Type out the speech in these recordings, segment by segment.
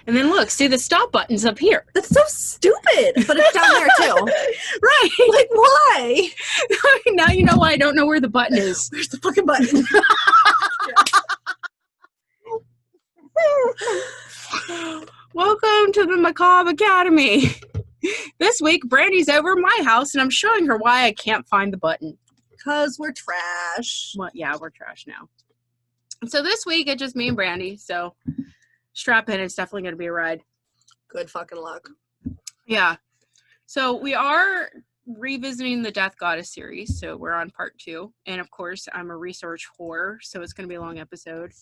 And then look, see the stop button's up here. That's so stupid, but it's down there too. Right. Like, why? Now you know why I don't know where the button is. Where's the fucking button? Welcome to the Macabre Academy. This week, Brandy's over at my house, and I'm showing her why I can't find the button. Because we're trash. Well, yeah, we're trash now. So this week, it's just me and Brandy, so strap in. It's definitely going to be a ride. Good fucking luck. Yeah. So we are revisiting the Death Goddess series, so we're on part 2. And, of course, I'm a research whore, so it's going to be a long episode.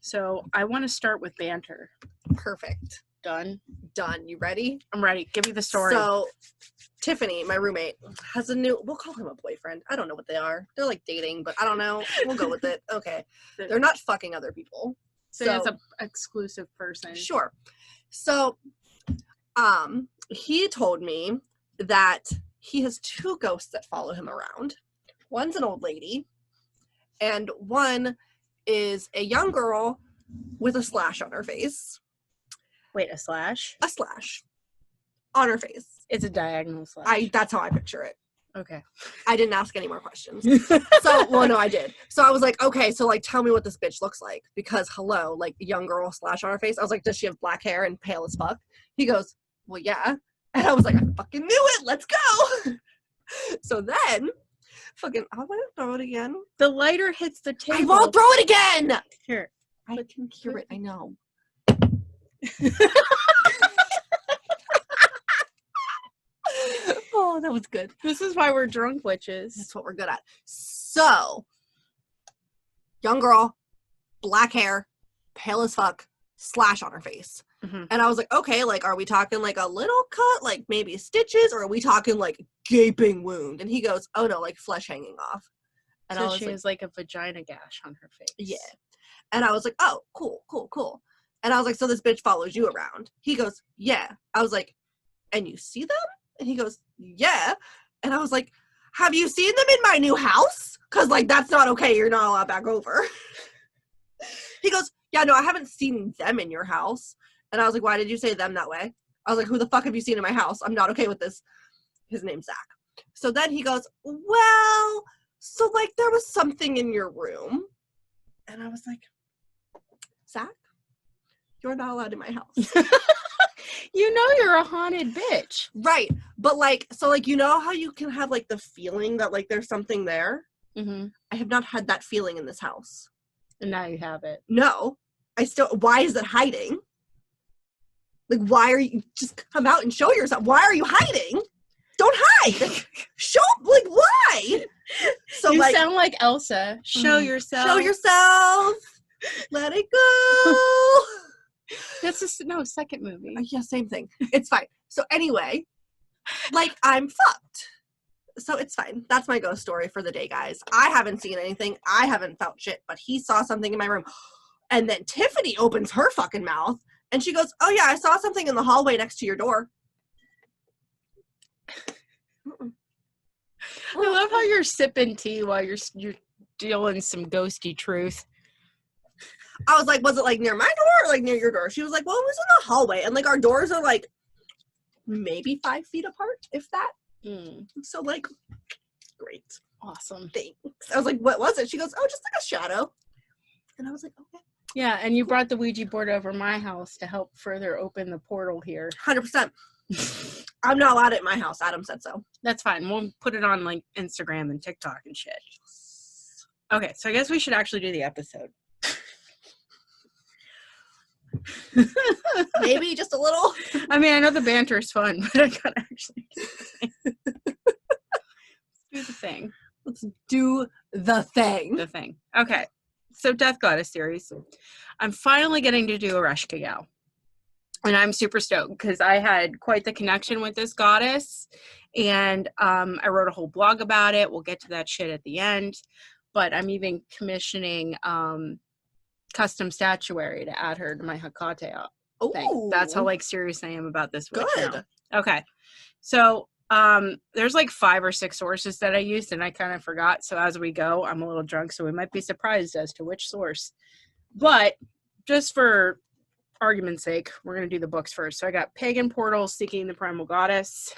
So I want to start with banter. Perfect. Done? Done. You ready? I'm ready. Give me the story. So, Tiffany, my roommate, has a new, we'll call him a boyfriend. I don't know what they are. They're like dating, but I don't know. We'll go with it. Okay. They're not fucking other people. So it's an exclusive person. Sure. So, he told me that he has 2 ghosts that follow him around. One's an old lady, and one is a young girl with a slash on her face. Wait, a slash? A slash on her face. It's a diagonal slash. That's how I picture it. Okay. I didn't ask any more questions. Well, no, I did. So I was like, okay, so like, tell me what this bitch looks like. Because hello, like, young girl slash on her face. I was like, does she have black hair and pale as fuck? He goes, well, yeah. And I was like, I fucking knew it. Let's go. So then, fucking, I'm going to throw it again. The lighter hits the table. I won't throw it again. Here. I can hear it. I know. Oh, that was good. This is why we're drunk witches. That's what we're good at. So, young girl, black hair, pale as fuck, slash on her face. Mm-hmm. And I was like, okay, like, are we talking like a little cut, like maybe stitches, or are we talking like gaping wound? And he goes, oh no, like flesh hanging off. And so I was she has like a vagina gash on her face. Yeah. And I was like, oh, cool. And I was like, so this bitch follows you around? He goes, yeah. I was like, and you see them? And he goes, yeah. And I was like, have you seen them in my new house? Because, like, that's not okay. You're not allowed back over. He goes, yeah, no, I haven't seen them in your house. And I was like, why did you say them that way? I was like, who the fuck have you seen in my house? I'm not okay with this. His name's Zach. So then he goes, well, so, like, there was something in your room. And I was like, Zach, you're not allowed in my house. You know you're a haunted bitch. Right. But, like, so, like, you know how you can have, like, the feeling that, like, there's something there? Mm-hmm. I have not had that feeling in this house. And now you have it. No. Why is it hiding? Like, why are you, just come out and show yourself. Why are you hiding? Don't hide. Show, like, why? So, you like, sound like Elsa. Show yourself. Show yourself. Let it go. That's second movie. Yeah, same thing. It's fine. So anyway, like, I'm fucked. So it's fine. That's my ghost story for the day, guys. I haven't seen anything. I haven't felt shit, but he saw something in my room. And then Tiffany opens her fucking mouth and she goes, oh yeah, I saw something in the hallway next to your door. I love how you're sipping tea while you're dealing some ghosty truth. I was like, was it like near my door or like near your door? She was like, well, it was in the hallway. And like our doors are like maybe 5 feet apart, if that. So like, great. Awesome. Thanks. I was like, what was it? She goes, oh, just like a shadow. And I was like, okay. Yeah, and you brought the Ouija board over my house to help further open the portal here. 100%. I'm not allowed it in my house. Adam said so. That's fine. We'll put it on like Instagram and TikTok and shit. Okay, so I guess we should actually do the episode. Maybe just a little. I mean, I know the banter is fun, but I gotta actually do the thing. Let's do the thing. The thing. Okay. So Death Goddess series. I'm finally getting to do Ereshkigal. And I'm super stoked because I had quite the connection with this goddess. And I wrote a whole blog about it. We'll get to that shit at the end. But I'm even commissioning custom statuary to add her to my Hecate thing. That's how like serious I am about this witch now. Okay. So there's like 5 or 6 sources that I used and I kind of forgot. So as we go, I'm a little drunk, so we might be surprised as to which source. But just for argument's sake, we're going to do the books first. So I got Pagan Portals, Seeking the Primal Goddess,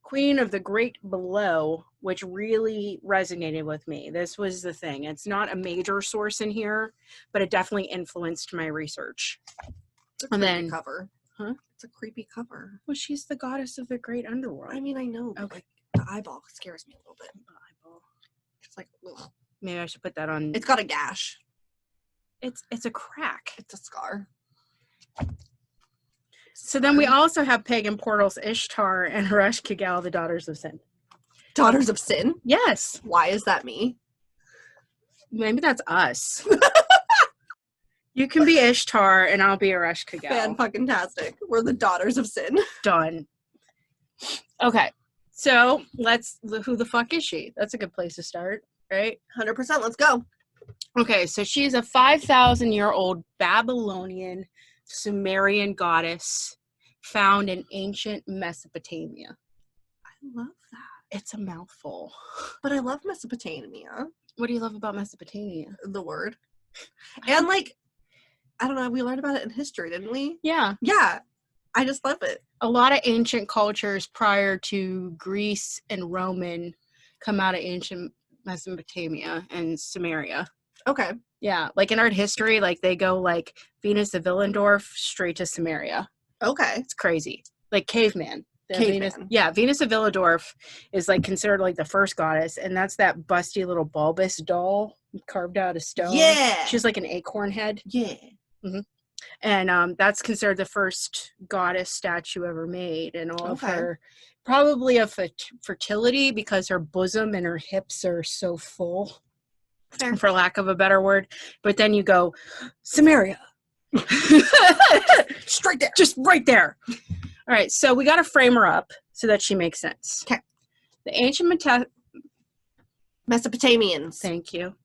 Queen of the Great Below, which really resonated with me. This was the thing. It's not a major source in here, but it definitely influenced my research. It's a creepy cover. Huh? It's a creepy cover. Well, she's the goddess of the great underworld. I mean, I know, but Okay. like the eyeball scares me a little bit. Eyeball. It's like, ugh. Maybe I should put that on. It's got a gash. It's a crack. It's a scar. So then we also have Pagan Portals, Ishtar, and Ereshkigal, the Daughters of Sin. Daughters of Sin? Yes. Why is that me? Maybe that's us. You can be Ishtar, and I'll be Ereshkigal. Fan-fucking-tastic. We're the Daughters of Sin. Done. Okay. So who the fuck is she? That's a good place to start, right? 100%. Let's go. Okay, so she's a 5,000-year-old Babylonian Sumerian goddess found in ancient Mesopotamia. I love that. It's a mouthful. But I love Mesopotamia. What do you love about Mesopotamia? The word. And like, I don't know, we learned about it in history, didn't we? Yeah. Yeah. I just love it. A lot of ancient cultures prior to Greece and Roman come out of ancient Mesopotamia and Sumeria. Okay. Yeah, like in art history, like they go like Venus of Willendorf straight to Sumeria. Okay. It's crazy. Like caveman. Caveman. Venus of Willendorf is like considered like the first goddess, and that's that busty little bulbous doll carved out of stone. Yeah. She's like an acorn head. Yeah. Mm-hmm. And that's considered the first goddess statue ever made, and all of her probably of fertility because her bosom and her hips are so full. Fair. For lack of a better word. But then you go, Sumeria. Straight there. Just right there. All right, so we got to frame her up so that she makes sense. Okay. The ancient Mesopotamians. Thank you.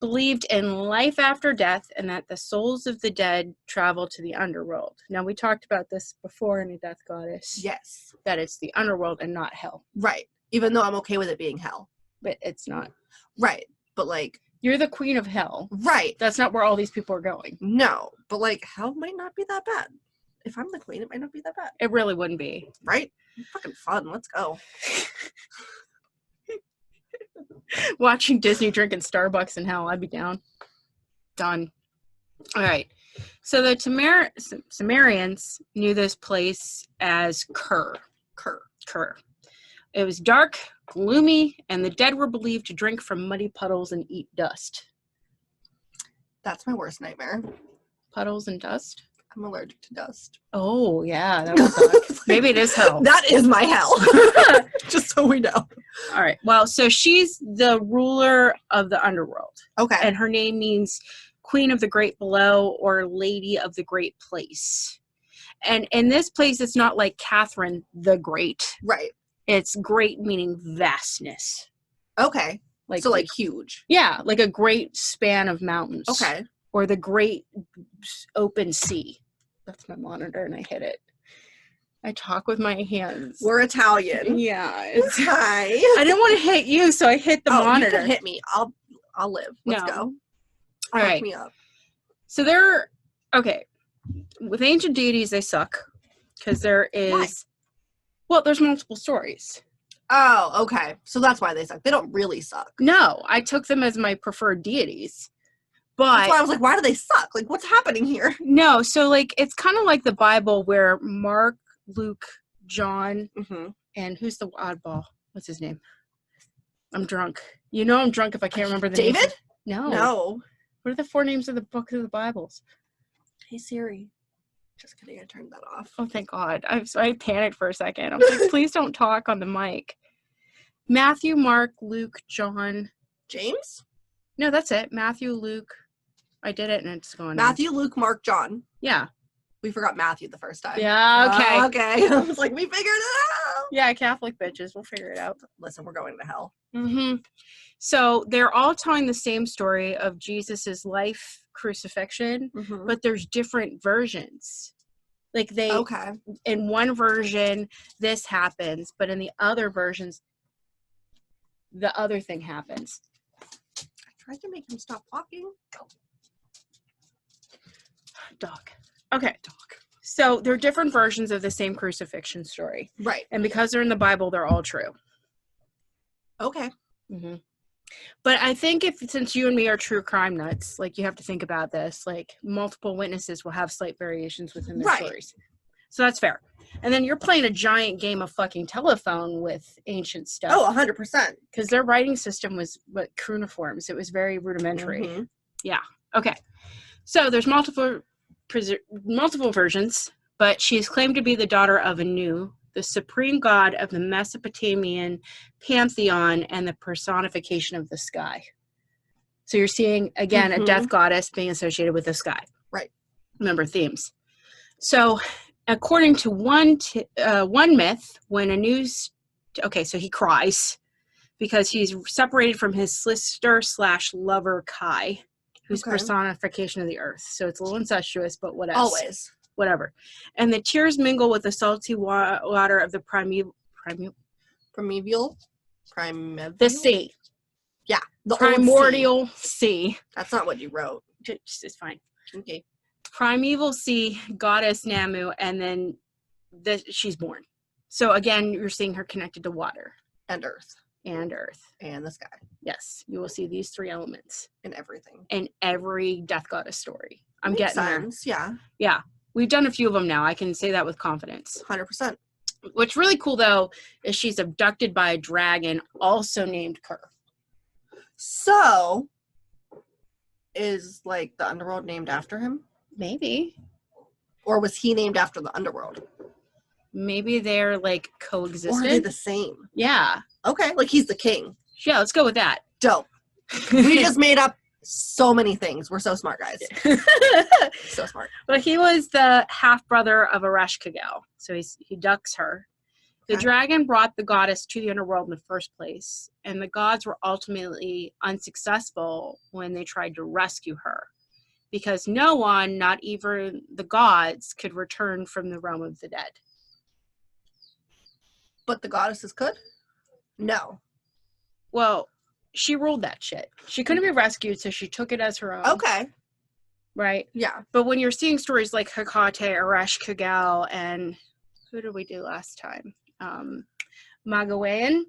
Believed in life after death and that the souls of the dead travel to the underworld. Now, we talked about this before in A Death Goddess. Yes. That it's the underworld and not hell. Right. Even though I'm okay with it being hell. But it's not. Right. But like. You're the queen of hell. Right. That's not where all these people are going. No. But like, hell might not be that bad. If I'm the queen, it might not be that bad. It really wouldn't be. Right? Fucking fun. Let's go. Watching Disney drinking Starbucks in hell, I'd be down. Done. All right. So the Sumerians knew this place as Kur. It was dark, gloomy, and the dead were believed to drink from muddy puddles and eat dust. That's my worst nightmare. Puddles and dust? I'm allergic to dust. Oh, yeah. That would suck. Maybe it is hell. That is my hell. Just so we know. All right. Well, so she's the ruler of the underworld. Okay. And her name means Queen of the Great Below or Lady of the Great Place. And in this place, it's not like Catherine the Great. Right. It's great meaning vastness. Okay. Like so like huge. Yeah, like a great span of mountains. Okay. Or the great open sea. That's my monitor and I hit it. I talk with my hands. We're Italian. Yeah. Hi. I didn't want to hit you, so I hit the monitor. You can hit me. I'll live. Let's go. All Fuck right. me up. So okay. With ancient deities, they suck. Because there is... Why? Well, there's multiple stories. Oh, okay. So that's why they suck. They don't really suck. No, I took them as my preferred deities. But that's why I was like, why do they suck? Like, what's happening here? No, so like it's kind of like the Bible where Mark, Luke, John, and who's the oddball? What's his name? I'm drunk. You know I'm drunk if I can't remember the name. David? No. What are the 4 names of the books of the Bibles? Hey Siri. Just kidding, I turned that off. Oh, thank God. I panicked for a second. I was like, please don't talk on the mic. Matthew, Mark, Luke, John. James? No, that's it. Matthew, Luke. I did it and it's going Matthew, Luke, Mark, John. Yeah. We forgot Matthew the first time. Yeah, okay. Okay. I was like, we figured it out. Yeah, Catholic bitches. We'll figure it out. Listen, we're going to hell. Mm-hmm. So they're all telling the same story of Jesus's life, crucifixion, but there's different versions. Like in one version, this happens, but in the other versions, the other thing happens. I tried to make him stop talking. Dog. Okay. Dog. So there are different versions of the same crucifixion story. Right. And because they're in the Bible, they're all true. Okay. Mm-hmm. But I think since you and me are true crime nuts, like, you have to think about this. Like, multiple witnesses will have slight variations within their stories. So that's fair. And then you're playing a giant game of fucking telephone with ancient stuff. Oh, 100%. Because their writing system was cuneiforms. It was very rudimentary. Mm-hmm. Yeah. Okay. So there's multiple versions, but she is claimed to be the daughter of Anu, the supreme god of the Mesopotamian pantheon and the personification of the sky. So you're seeing, again, a death goddess being associated with the sky. Right. Remember themes. So according to one myth, when Anu's... Okay, so he cries because he's separated from his sister/lover Kai, who's personification of the earth. So it's a little incestuous, but what else? Always. Whatever. And the tears mingle with the salty water of the the sea. Yeah. The primordial sea. That's not what you wrote. It's fine. Okay. Primeval sea goddess Namu, and then she's born. So again, you're seeing her connected to water. And earth. And earth. And the sky. Yes. You will see these three elements. In everything. In every death goddess story. I'm Makes getting sense. There. Yeah. Yeah. We've done a few of them now. I can say that with confidence. 100%. What's really cool, though, is she's abducted by a dragon also named Kerr. So, is, like, the underworld named after him? Maybe. Or was he named after the underworld? Maybe they're, like, coexistent. Or are they the same? Yeah. Okay, like he's the king. Yeah, let's go with that. Dope. We just made up so many things. We're so smart, guys. So smart. Well, he was the half-brother of Ereshkigal, so he ducks her. The dragon brought the goddess to the underworld in the first place, and the gods were ultimately unsuccessful when they tried to rescue her, because no one, not even the gods, could return from the realm of the dead. But the goddesses could? No. Well, she ruled that shit. She couldn't be rescued, so she took it as her own. Okay. Right? Yeah. But when you're seeing stories like Hecate, Ereshkigal, and who did we do last time? Magawayan,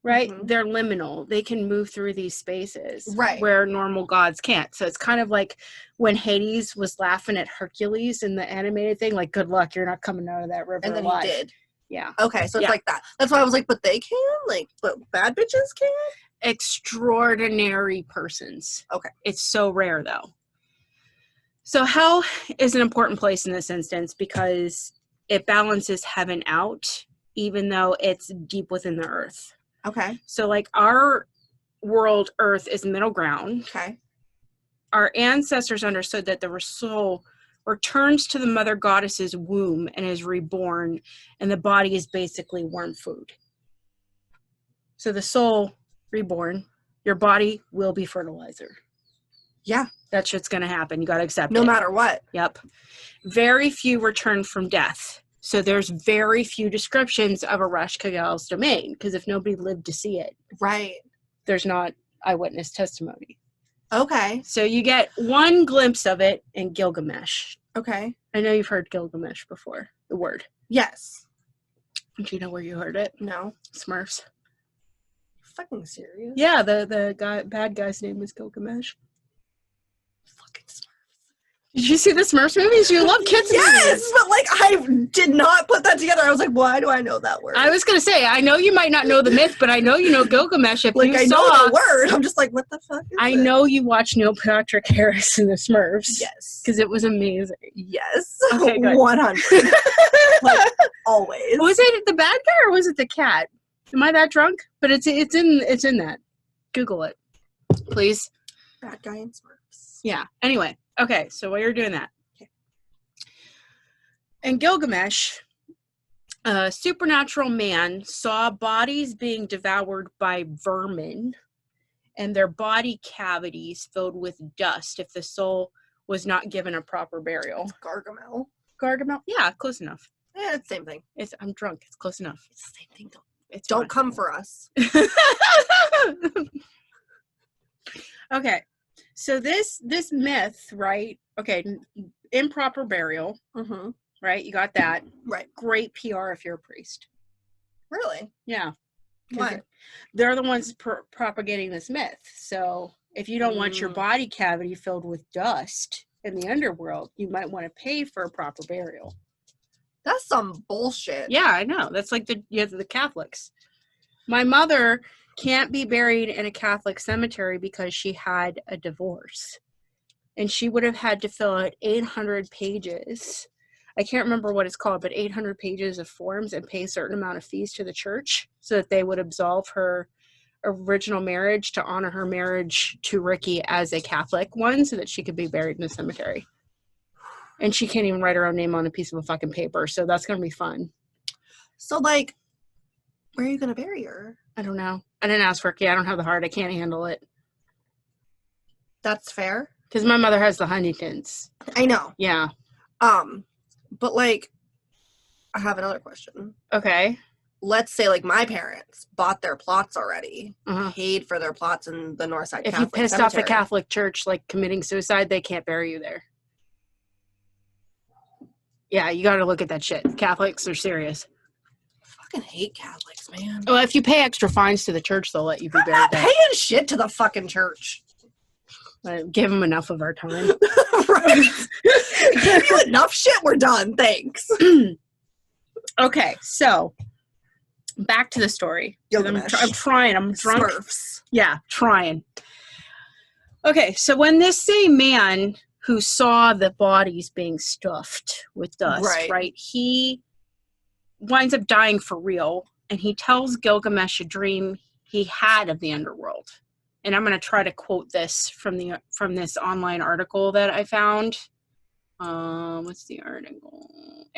right? Mm-hmm. They're liminal. They can move through these spaces where normal gods can't. So it's kind of like when Hades was laughing at Hercules in the animated thing, like, good luck, you're not coming out of that river and then alive. he did. Yeah. Okay, so it's like that. That's why I was like, but they can? Like, but bad bitches can? Extraordinary persons. Okay. It's so rare, though. So hell is an important place in this instance because it balances heaven out, even though it's deep within the earth. Okay. So, like, our world, Earth, is middle ground. Okay. Our ancestors understood that the soul returns to the mother goddess's womb and is reborn, and the body is basically worm food. So the soul reborn, your body will be fertilizer. Yeah. That shit's going to happen. You got to accept it. No matter what. Yep. Very few return from death. So there's very few descriptions of Ereshkigal's domain, because if nobody lived to see it, right, there's not eyewitness testimony. Okay. So you get one glimpse of it in Gilgamesh. Okay. I know you've heard Gilgamesh before, the word. Yes. Do you know where you heard it? No. Smurfs. Fucking serious? Yeah, the bad guy's name was Gilgamesh. Fucking Smurfs. Did you see the Smurfs movies? You love kids movies. Yes, but like I did not put that together. I was like, why do I know that word? I was gonna say, I know you might not know the myth, but I know you know Gilgamesh. If like you I saw know the word. I'm just like, what the fuck is I it? know you watched Neil Patrick Harris in the Smurfs. Yes. Because it was amazing. Yes. Okay, good. 100. Like, always. Was it the bad guy or was it the cat? Am I that drunk? But it's in that. Google it, please. Bad guy in Smurfs. Yeah. Anyway, okay. So while you're doing that, in Gilgamesh, a supernatural man saw bodies being devoured by vermin, and their body cavities filled with dust if the soul was not given a proper burial. Gargamel. Gargamel? Yeah, close enough. Yeah, it's the same thing. I'm drunk. It's close enough. It's the same thing. Don't come for us. Okay. So this myth, right? Okay, improper burial, Mm-hmm. right? You got that. Right. Great PR if you're a priest. Really? Yeah. Why? They're the ones propagating this myth. So if you don't want your body cavity filled with dust in the underworld, you might want to pay for a proper burial. That's some bullshit. Yeah, I know. That's like the Catholics. My mother can't be buried in a Catholic cemetery because she had a divorce. And she would have had to fill out 800 pages. I can't remember what it's called, but 800 pages of forms and pay a certain amount of fees to the church so that they would absolve her original marriage to honor her marriage to Ricky as a Catholic one so that she could be buried in a cemetery. And she can't even write her own name on a piece of a fucking paper, so that's going to be fun. So, like, where are you going to bury her? I don't know. I didn't ask Ricky. I don't have the heart. I can't handle it. That's fair. Because my mother has the Huntingtons. I know. Yeah. But, like, I have another question. Okay. Let's say, like, my parents bought their plots already, Uh-huh. paid for their plots in the Northside If Catholic you pissed Cemetery. off the Catholic Church, like committing suicide, they can't bury you there. Yeah, you got to look at that shit. Catholics are serious. I fucking hate Catholics, man. Well, if you pay extra fines to the church, they'll let you be I'm buried not there. paying shit to the fucking church. Give them enough of our time. Right? Give you enough shit, we're done. Thanks. Okay, so back to the story. I'm trying. I'm drunk. Smurfs. Yeah, trying. Okay, so when this same man who saw the bodies being stuffed with dust, right, he winds up dying for real, and he tells Gilgamesh a dream he had of the underworld. And I'm going to try to quote this from this online article that I found. What's the article?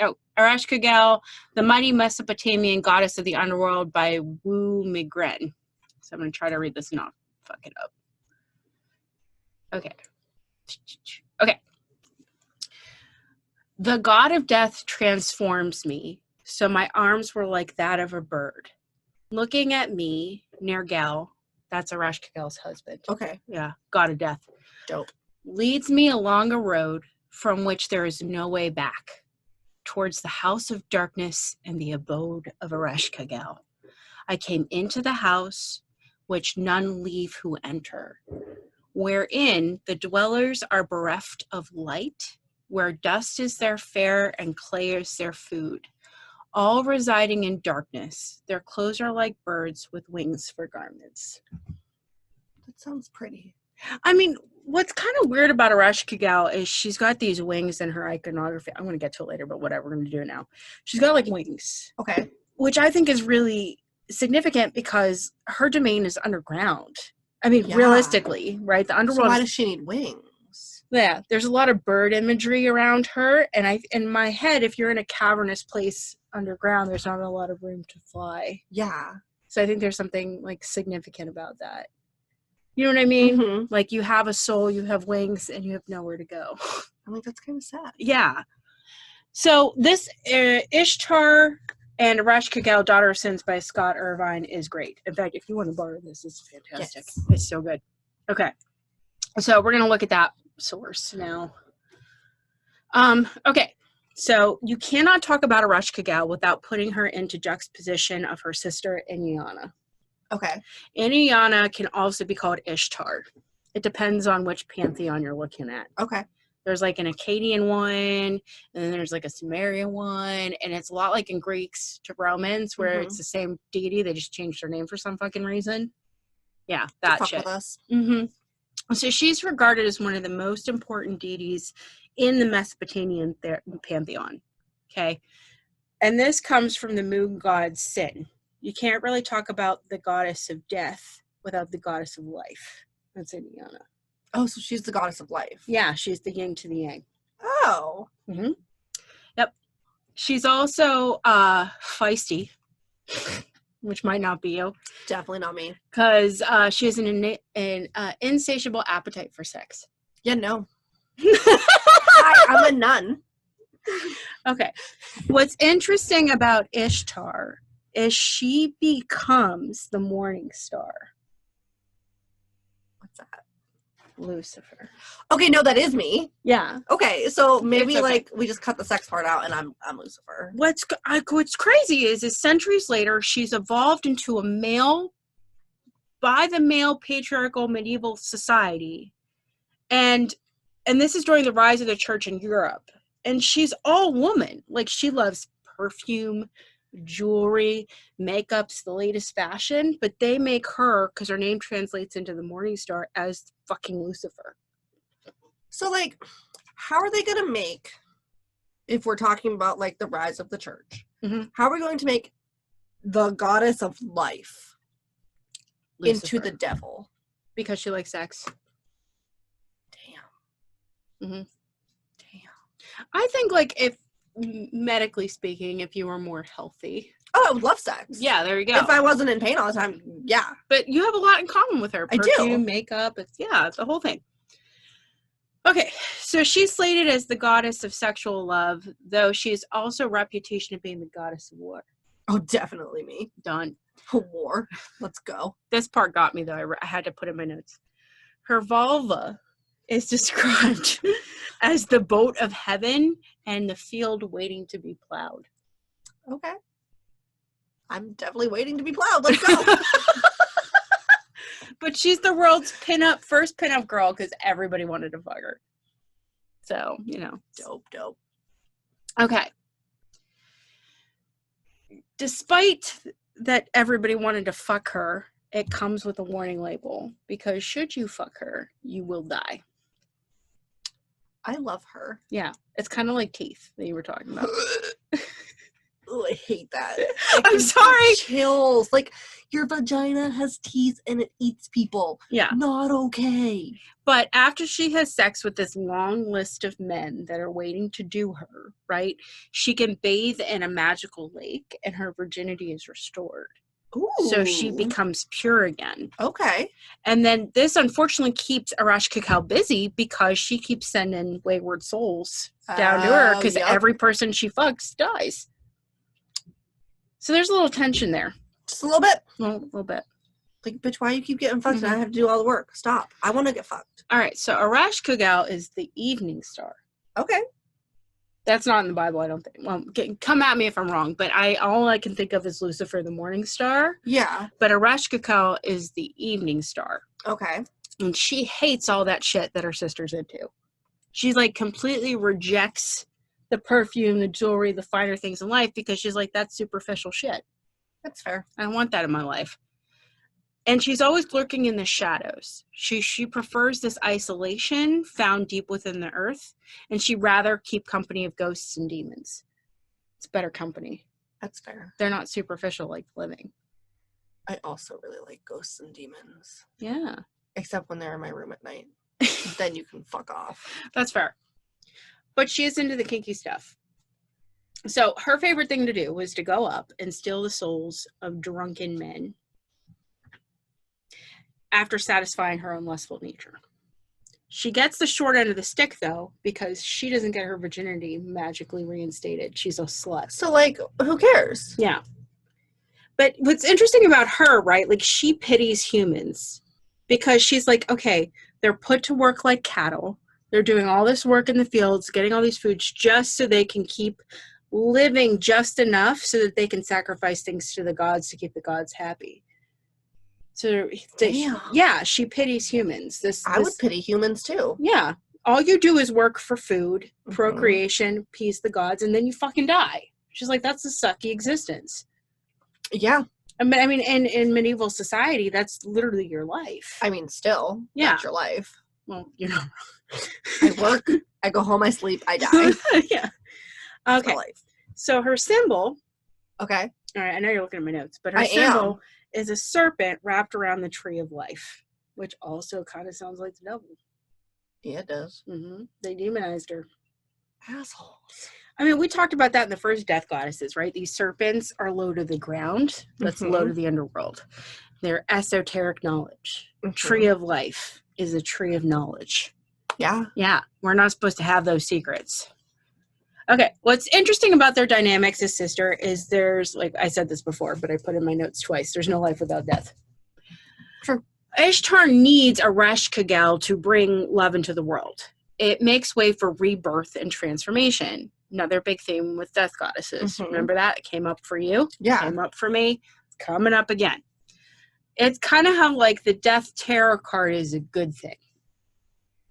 Oh, Ereshkigal, the mighty Mesopotamian goddess of the underworld by Wu Migren. So I'm going to try to read this and not fuck it up. Okay. The god of death transforms me, so my arms were like that of a bird. Looking at me, Nergal, that's Ereshkigal's husband. Okay. Yeah, god of death. Dope. Leads me along a road from which there is no way back, towards the house of darkness and the abode of Ereshkigal. I came into the house, which none leave who enter, wherein the dwellers are bereft of light, where dust is their fare and clay is their food, all residing in darkness. Their clothes are like birds with wings for garments. That sounds pretty. I mean, what's kind of weird about Ereshkigal is she's got these wings in her iconography. I'm going to get to it later, but whatever, we're going to do it now. She's got like wings. Okay. Which I think is really significant because her domain is underground. I mean, realistically, right? The underworld. So why does she need wings? Yeah, there's a lot of bird imagery around her, and in my head, if you're in a cavernous place underground, there's not a lot of room to fly. Yeah. So I think there's something like significant about that. You know what I mean? Mm-hmm. Like you have a soul, you have wings, and you have nowhere to go. I'm like, that's kind of sad. Yeah. So this Ishtar and Ereshkigal, Daughter of Sins by Scott Irvine is great. In fact, if you want to borrow this, it's fantastic. Yes. It's so good. Okay. So we're going to look at that source now. Okay. So you cannot talk about Ereshkigal without putting her into juxtaposition of her sister Inanna. Okay. Inanna can also be called Ishtar. It depends on which pantheon you're looking at. Okay. There's like an Akkadian one, and then there's like a Sumerian one, and it's a lot like in Greeks to Romans, where it's the same deity. They just changed their name for some fucking reason. Yeah, that shit. With us. So she's regarded as one of the most important deities in the Mesopotamian pantheon. Okay. And this comes from the moon god Sin. You can't really talk about the goddess of death without the goddess of life. That's Inanna. Oh, so she's the goddess of life. Yeah, she's the yin to the yang. Oh. Mm-hmm. Yep. She's also feisty, which might not be you. Definitely not me. Because she has an insatiable appetite for sex. Yeah, no. I'm a nun. Okay. What's interesting about Ishtar is she becomes the morning star. What's that? Lucifer. Okay, no, that is me. Yeah. Okay, so maybe It's okay. like we just cut the sex part out and I'm Lucifer. What's crazy is centuries later, she's evolved into a male by the male patriarchal medieval society. And this is during the rise of the church in Europe. And she's all woman. Like, she loves perfume, jewelry, makeup's the latest fashion, but they make her, because her name translates into the morning star, as fucking Lucifer. So like, how are they gonna make, if we're talking about like the rise of the church, how are we going to make the goddess of life Lucifer. into the devil? Because she likes sex. Damn. Mm-hmm. Damn. I think, like, if medically speaking, if you were more healthy. Oh, I would love sex. Yeah, there you go. If I wasn't in pain all the time, yeah. But you have a lot in common with her. I do. Perfume, makeup, it's the whole thing. Okay, so she's slated as the goddess of sexual love, though she's also a reputation of being the goddess of war. Oh, definitely me. Done. War. Let's go. This part got me, though. I had to put in my notes. Her vulva is described as the boat of heaven and the field waiting to be plowed. Okay. I'm definitely waiting to be plowed. Let's go. But she's the world's first pinup girl because everybody wanted to fuck her. So, Dope. Okay. Despite that everybody wanted to fuck her, it comes with a warning label, because should you fuck her, you will die. I love her. Yeah. It's kind of like teeth that you were talking about. Oh, I hate that. I'm sorry. Chills. Like, your vagina has teeth and it eats people. Yeah. Not okay. But after she has sex with this long list of men that are waiting to do her, right, she can bathe in a magical lake and her virginity is restored. Ooh. So she becomes pure again. Okay. And then this unfortunately keeps Ereshkigal busy, because she keeps sending wayward souls down to her, because every person she fucks dies. So there's a little tension there. Just a little bit. A little bit. Like, bitch, why you keep getting fucked and I have to do all the work? Stop. I want to get fucked. All right. So Ereshkigal is the evening star. Okay. That's not in the Bible, I don't think. Well, come at me if I'm wrong, but all I can think of is Lucifer, the morning star. Yeah. But Ereshkigal is the evening star. Okay. And she hates all that shit that her sister's into. She, like, completely rejects the perfume, the jewelry, the finer things in life, because she's like, that's superficial shit. That's fair. I don't want that in my life. And she's always lurking in the shadows. She prefers this isolation found deep within the earth, and she'd rather keep company of ghosts and demons. It's better company. That's fair. They're not superficial like living. I also really like ghosts and demons. Yeah. Except when they're in my room at night. Then you can fuck off. That's fair. But she is into the kinky stuff. So her favorite thing to do was to go up and steal the souls of drunken men after satisfying her own lustful nature. She gets the short end of the stick, though, because she doesn't get her virginity magically reinstated. She's a slut. So, like, who cares? Yeah. But what's interesting about her, right, like, she pities humans, because she's like, okay, they're put to work like cattle. They're doing all this work in the fields, getting all these foods just so they can keep living just enough so that they can sacrifice things to the gods to keep the gods happy. So, she pities humans. I would pity humans too. Yeah. All you do is work for food, procreation, appease the gods, and then you fucking die. She's like, that's a sucky existence. Yeah. I mean, in medieval society, that's literally your life. I mean, still, that's your life. Well, I work, I go home, I sleep, I die. Yeah. Okay. So her symbol. Okay. All right. I know you're looking at my notes, but her symbol is a serpent wrapped around the tree of life, which also kind of sounds like the devil. Yeah, it does. Mm-hmm. They demonized her. Assholes. I mean, we talked about that in the first death goddesses, right? These serpents are low to the ground. That's low to the underworld. They're esoteric knowledge. Tree of life is a tree of knowledge. Yeah. Yeah. We're not supposed to have those secrets. Okay. What's interesting about their dynamics as sister is there's, like I said this before, but I put in my notes twice. There's no life without death. True. Ishtar needs Ereshkigal to bring love into the world. It makes way for rebirth and transformation. Another big theme with death goddesses. Mhm. Remember that? It came up for you. Yeah. Came up for me. It's coming up again. It's kind of how like the death tarot card is a good thing.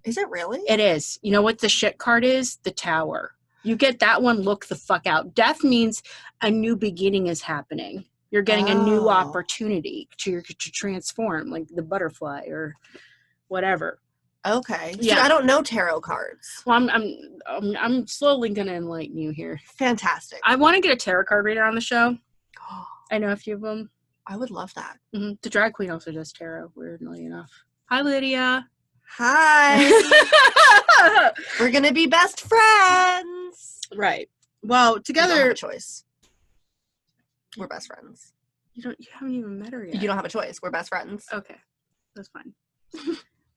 Is it really? It is. You know what the shit card is? The Tower. You get that one, look the fuck out. Death means a new beginning is happening. You're getting a new opportunity to transform, like the butterfly or whatever. Okay. Yeah. See, I don't know tarot cards. Well, I'm slowly gonna enlighten you here. Fantastic. I want to get a tarot card reader on the show. I know a few of them. I would love that. Mm-hmm. The drag queen also does tarot, weirdly enough. Hi, Lydia. Hi. We're gonna be best friends. Right. Well, We together. don't have a choice. We're best friends. You haven't even met her yet. You don't have a choice. We're best friends. Okay, that's fine.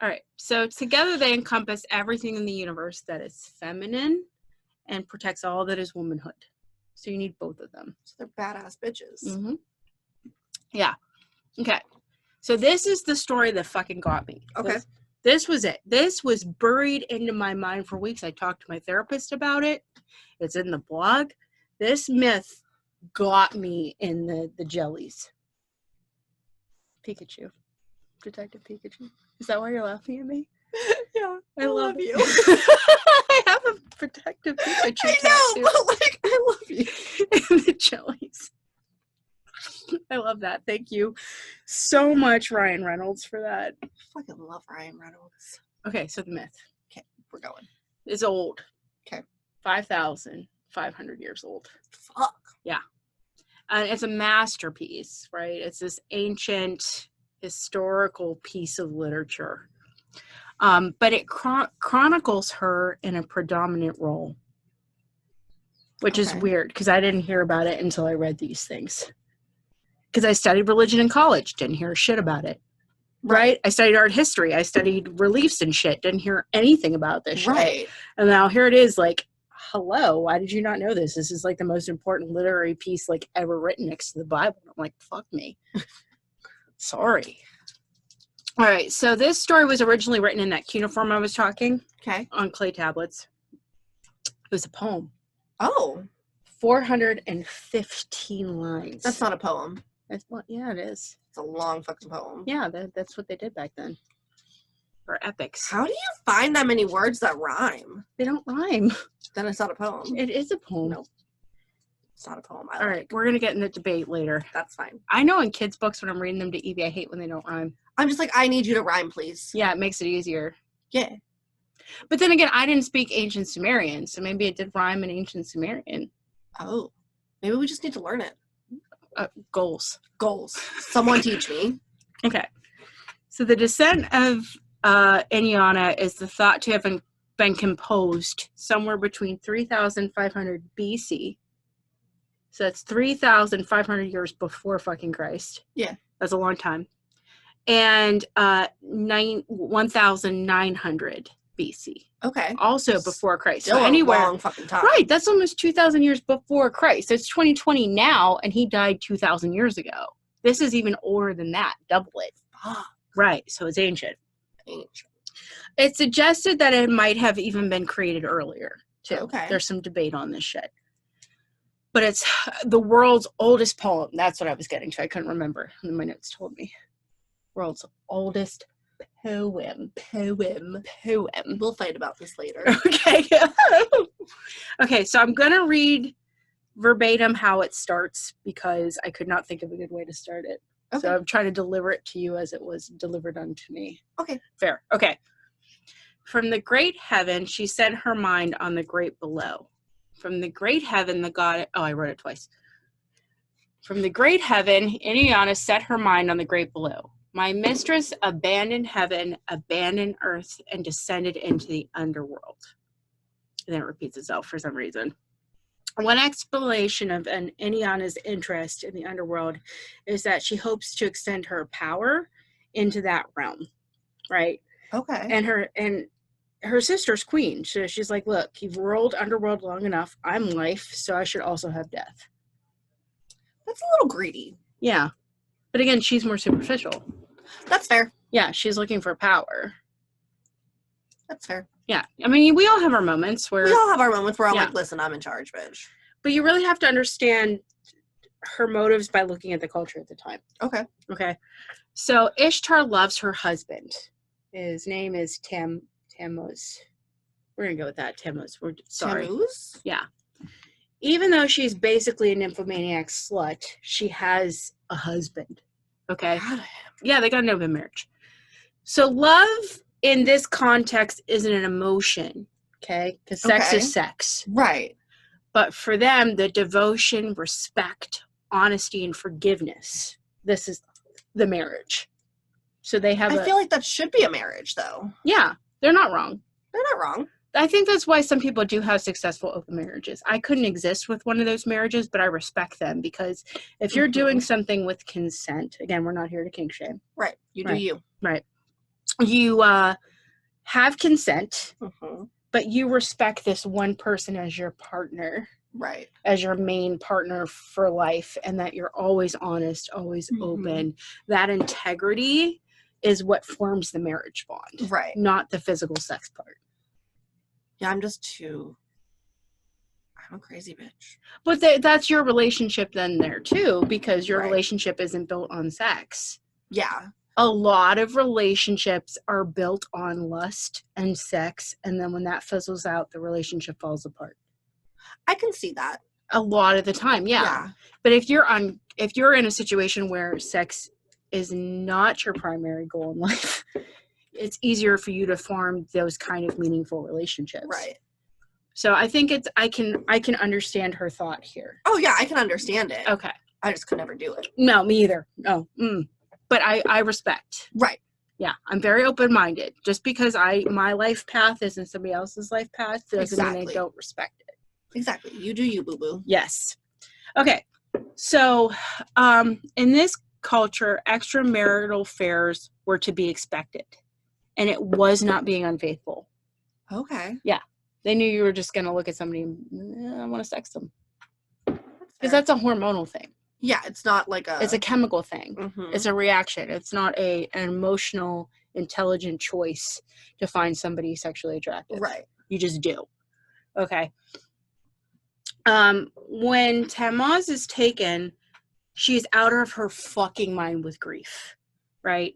All right. So together they encompass everything in the universe that is feminine and protects all that is womanhood. So you need both of them. So they're badass bitches. Mm-hmm. Yeah. Okay. So this is the story that fucking got me. Okay. This was it. This was buried into my mind for weeks. I talked to my therapist about it. It's in the blog. This myth got me in the jellies. Pikachu. Detective Pikachu. Is that why you're laughing at me? Yeah. I love you. I have a protective Pikachu I tattoo. know, but like, I love you. In the jellies. I love that. Thank you so much, Ryan Reynolds, for that. I fucking love Ryan Reynolds. Okay, so the myth. Okay, we're going. It's old. Okay. 5,500 years old. Fuck. Yeah. And it's a masterpiece, right? It's this ancient historical piece of literature. But it chronicles her in a predominant role, which is weird because I didn't hear about it until I read these things. Because I studied religion in college, didn't hear shit about it. Right? I studied art history. I studied reliefs and shit, didn't hear anything about this shit. Right. And now here it is, like, hello, why did you not know this? This is like the most important literary piece like ever written next to the Bible. I'm like, fuck me. Sorry. All right, so this story was originally written in that cuneiform I was talking. Okay. On clay tablets. It was a poem. Oh. 415 lines. That's not a poem. Yeah, it is. It's a long fucking poem. Yeah, that's what they did back then. Or epics. How do you find that many words that rhyme? They don't rhyme. Then it's not a poem. It is a poem. No. It's not a poem. All right, we're going to get in the debate later. That's fine. I know in kids' books when I'm reading them to Evie, I hate when they don't rhyme. I'm just like, I need you to rhyme, please. Yeah, it makes it easier. Yeah. But then again, I didn't speak ancient Sumerian, so maybe it did rhyme in ancient Sumerian. Oh. Maybe we just need to learn it. Goals. Someone teach me. Okay. So the descent of Inyana is thought to have been composed somewhere between 3,500 BC. So that's 3,500 years before fucking Christ. Yeah. That's a long time. And 1,900 BC. Okay. Also before Christ. Still so anywhere, a long fucking time. Right. That's almost 2,000 years before Christ. It's 2020 now, and he died 2,000 years ago. This is even older than that. Double it. Right. So it's ancient. It's suggested that it might have even been created earlier, too. Okay. There's some debate on this shit. But it's the world's oldest poem. That's what I was getting to. I couldn't remember. And my notes told me. World's oldest poem. We'll fight about this later. Okay. Okay, so I'm going to read verbatim how it starts because I could not think of a good way to start it. Okay. So I'm trying to deliver it to you as it was delivered unto me. Okay. Fair. Okay. From the great heaven, she set her mind on the great below. From the great heaven, the god... Oh, I wrote it twice. From the great heaven, Inyana set her mind on the great below. My mistress abandoned heaven, abandoned earth, and descended into the underworld. And then it repeats itself for some reason. One explanation of Inyana's interest in the underworld is that she hopes to extend her power into that realm, right? Okay. And her sister's queen. So she's like, look, you've ruled underworld long enough. I'm life, so I should also have death. That's a little greedy. Yeah. But again, she's more superficial. That's fair. Yeah, she's looking for power. That's fair. Yeah. I mean, we all have our moments where... We all have our moments where I'm Yeah. like, listen, I'm in charge, bitch. But you really have to understand her motives by looking at the culture at the time. Okay. Okay. So Ishtar loves her husband. His name is Tammuz. We're going to go with that, Tammuz. We're sorry. Tammuz? Yeah. Even though she's basically a nymphomaniac slut, she has a husband. Okay. Yeah, they got an open marriage. So love in this context isn't an emotion. Okay. Because sex is sex. Right. But for them, the devotion, respect, honesty, and forgiveness, this is the marriage. So they have I feel like that should be a marriage, though. Yeah, they're not wrong. They're not wrong. I think that's why some people do have successful open marriages. I couldn't exist with one of those marriages, but I respect them because if you're doing something with consent, again, we're not here to kink shame. Right. You do you. Right. You have consent, but you respect this one person as your partner. Right. As your main partner for life, and that you're always honest, always open. That integrity is what forms the marriage bond. Right. Not the physical sex part. Yeah, I'm a crazy bitch. But that's your relationship then there too, because your relationship isn't built on sex. Yeah. A lot of relationships are built on lust and sex, and then when that fizzles out, the relationship falls apart. I can see that. A lot of the time, yeah. But if you're in a situation where sex is not your primary goal in life, it's easier for you to form those kind of meaningful relationships. Right. So I think I can understand her thought here. Oh yeah, I can understand it. Okay. I just could never do it. No, me either. No. But I respect. Right. Yeah, I'm very open-minded. Just because my life path isn't somebody else's life path doesn't mean I don't respect it. Exactly. You do you, boo-boo. Yes. Okay. So, in this culture, extramarital affairs were to be expected. And it was not being unfaithful. Okay. Yeah. They knew you were just going to look at somebody and, I want to sex them. Because that's a hormonal thing. Yeah, it's not like It's a chemical thing. It's a reaction. It's not an emotional, intelligent choice to find somebody sexually attractive. Right. You just do. Okay. When Tammuz is taken, she's out of her fucking mind with grief, right?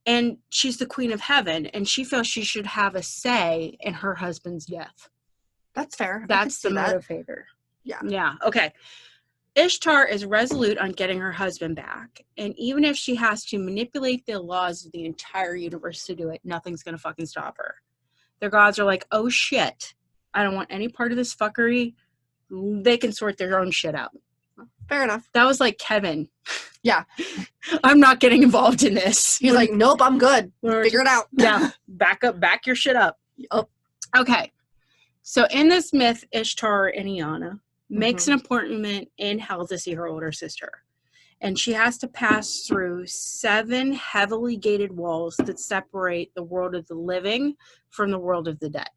And she's the queen of heaven, and she feels she should have a say in her husband's death. That's fair. That's the motivator. Yeah. Yeah. Okay. Ishtar is resolute on getting her husband back, and even if she has to manipulate the laws of the entire universe to do it, nothing's gonna fucking stop her. Their gods are like, oh shit, I don't want any part of this fuckery. They can sort their own shit out. Fair enough. That was like Kevin. Yeah. I'm not getting involved in this. He's like, nope, I'm good. Figure it out. Yeah. Back your shit up. Oh. Okay. So in this myth, Ishtar and Inanna makes an appointment in hell to see her older sister. And she has to pass through 7 heavily gated walls that separate the world of the living from the world of the dead.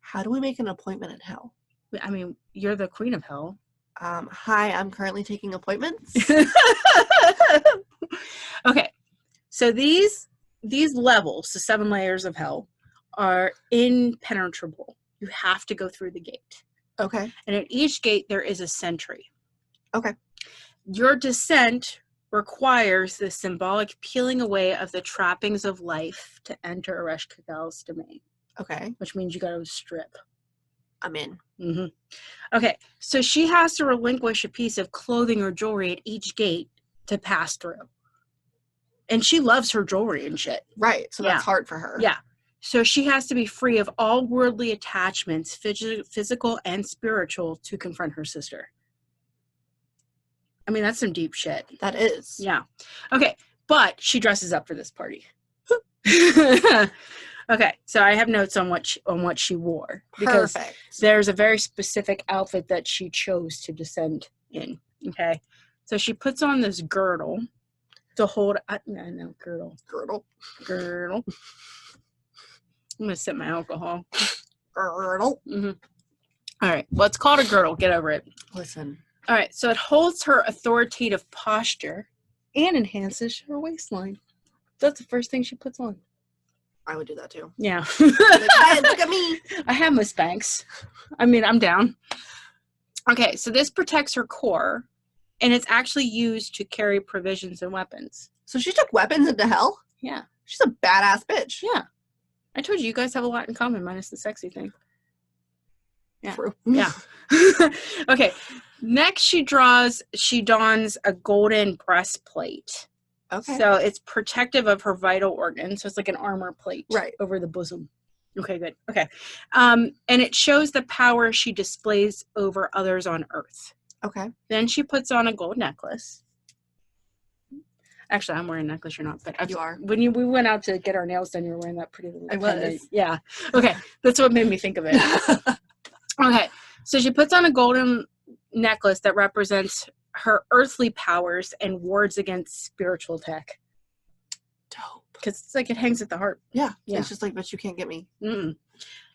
How do we make an appointment in hell? I mean, you're the queen of hell. Hi, I'm currently taking appointments. Okay. So these levels, the 7 layers of hell, are impenetrable. You have to go through the gate. Okay. And at each gate, there is a sentry. Okay. Your descent requires the symbolic peeling away of the trappings of life to enter Ereshkigal's domain. Okay. Which means you got to strip. I'm in. Okay. So she has to relinquish a piece of clothing or jewelry at each gate to pass through. And she loves her jewelry and shit. Right. So that's hard for her. Yeah. So she has to be free of all worldly attachments, physical and spiritual, to confront her sister. I mean, that's some deep shit. That is. Yeah. Okay. But she dresses up for this party. Okay. So I have notes on what she wore. Because Perfect. there's a very specific outfit that she chose to descend in. Okay. So she puts on this girdle to hold. Girdle. I'm going to sip my alcohol. Girdle. All right. Well, it's called a girdle. Get over it. Listen. All right. So it holds her authoritative posture and enhances her waistline. That's the first thing she puts on. I would do that too. Yeah. Like, hey, look at me. I have my Spanx. I mean, I'm down. Okay, so this protects her core, and it's actually used to carry provisions and weapons. So she took weapons into hell? Yeah. She's a badass bitch. Yeah. I told you guys have a lot in common, minus the sexy thing. Yeah. True. Yeah. Okay. Next, she dons a golden breastplate. Okay. So it's protective of her vital organs. So it's like an armor plate over the bosom. Okay, good. Okay. And it shows the power she displays over others on Earth. Okay. Then she puts on a gold necklace. Actually, I'm wearing a necklace. You're not, but You are. When we went out to get our nails done, you were wearing that pretty little. I was. Yeah. Okay. That's what made me think of it. Okay. So she puts on a golden necklace that represents her earthly powers and wards against spiritual attack. Dope. Because it's like it hangs at the heart. Yeah. Yeah. It's just like, but you can't get me. Mm-mm.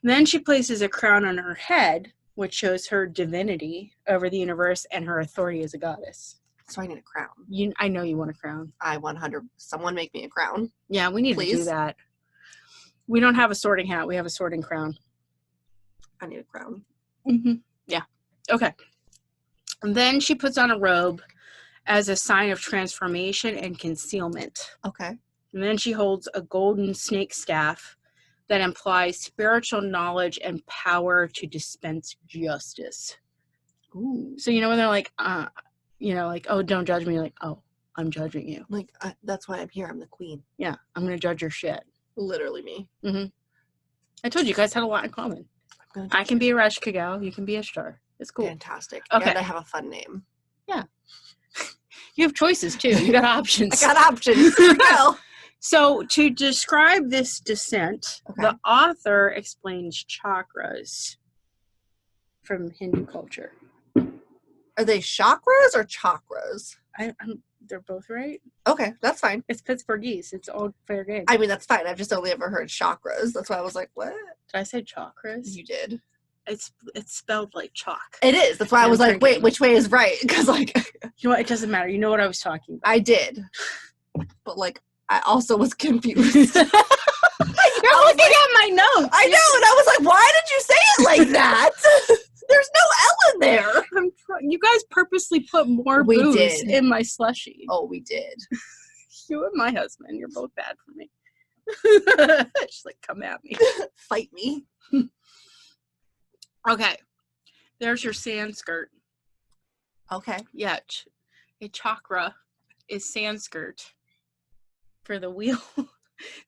Then she places a crown on her head, which shows her divinity over the universe and her authority as a goddess. So I need a crown. I know you want a crown. Someone make me a crown. Yeah, we need to do that. We don't have a sorting hat. We have a sorting crown. I need a crown. Mm-hmm. Yeah. Okay. And then she puts on a robe as a sign of transformation and concealment. Okay. And then she holds a golden snake staff that implies spiritual knowledge and power to dispense justice. Ooh. So, when they're like, like, oh, don't judge me. You're like, oh, I'm judging you. Like, that's why I'm here. I'm the queen. Yeah, I'm going to judge your shit. Literally me. Mm-hmm. I told you guys had a lot in common. I can be a Ereshkigal. You can be a star. It's cool. Fantastic. Okay. And I have a fun name. Yeah. You have choices, too. You got options. I got options. Here we go. So, to describe this descent, the author explains chakras from Hindu culture. Are they chakras or chakras? They're both right. Okay, that's fine. It's Pittsburghese. It's all fair game. I mean, that's fine. I've just only ever heard chakras. That's why I was like, what? Did I say chakras? You did. It's spelled like chalk. It is. That's why I was like, wait, which way is right? Because, like... You know what? It doesn't matter. You know what I was talking about. I did. But, like, I also was confused. You're looking at my notes. I know, and I was like, why did you say it like that? There's no L in there. You guys purposely put more booze in my slushie. Oh, we did. You and my husband, you're both bad for me. She's like, come at me. Fight me. Okay. There's your Sanskrit. Okay. Yeah. A chakra is Sanskrit for the wheel.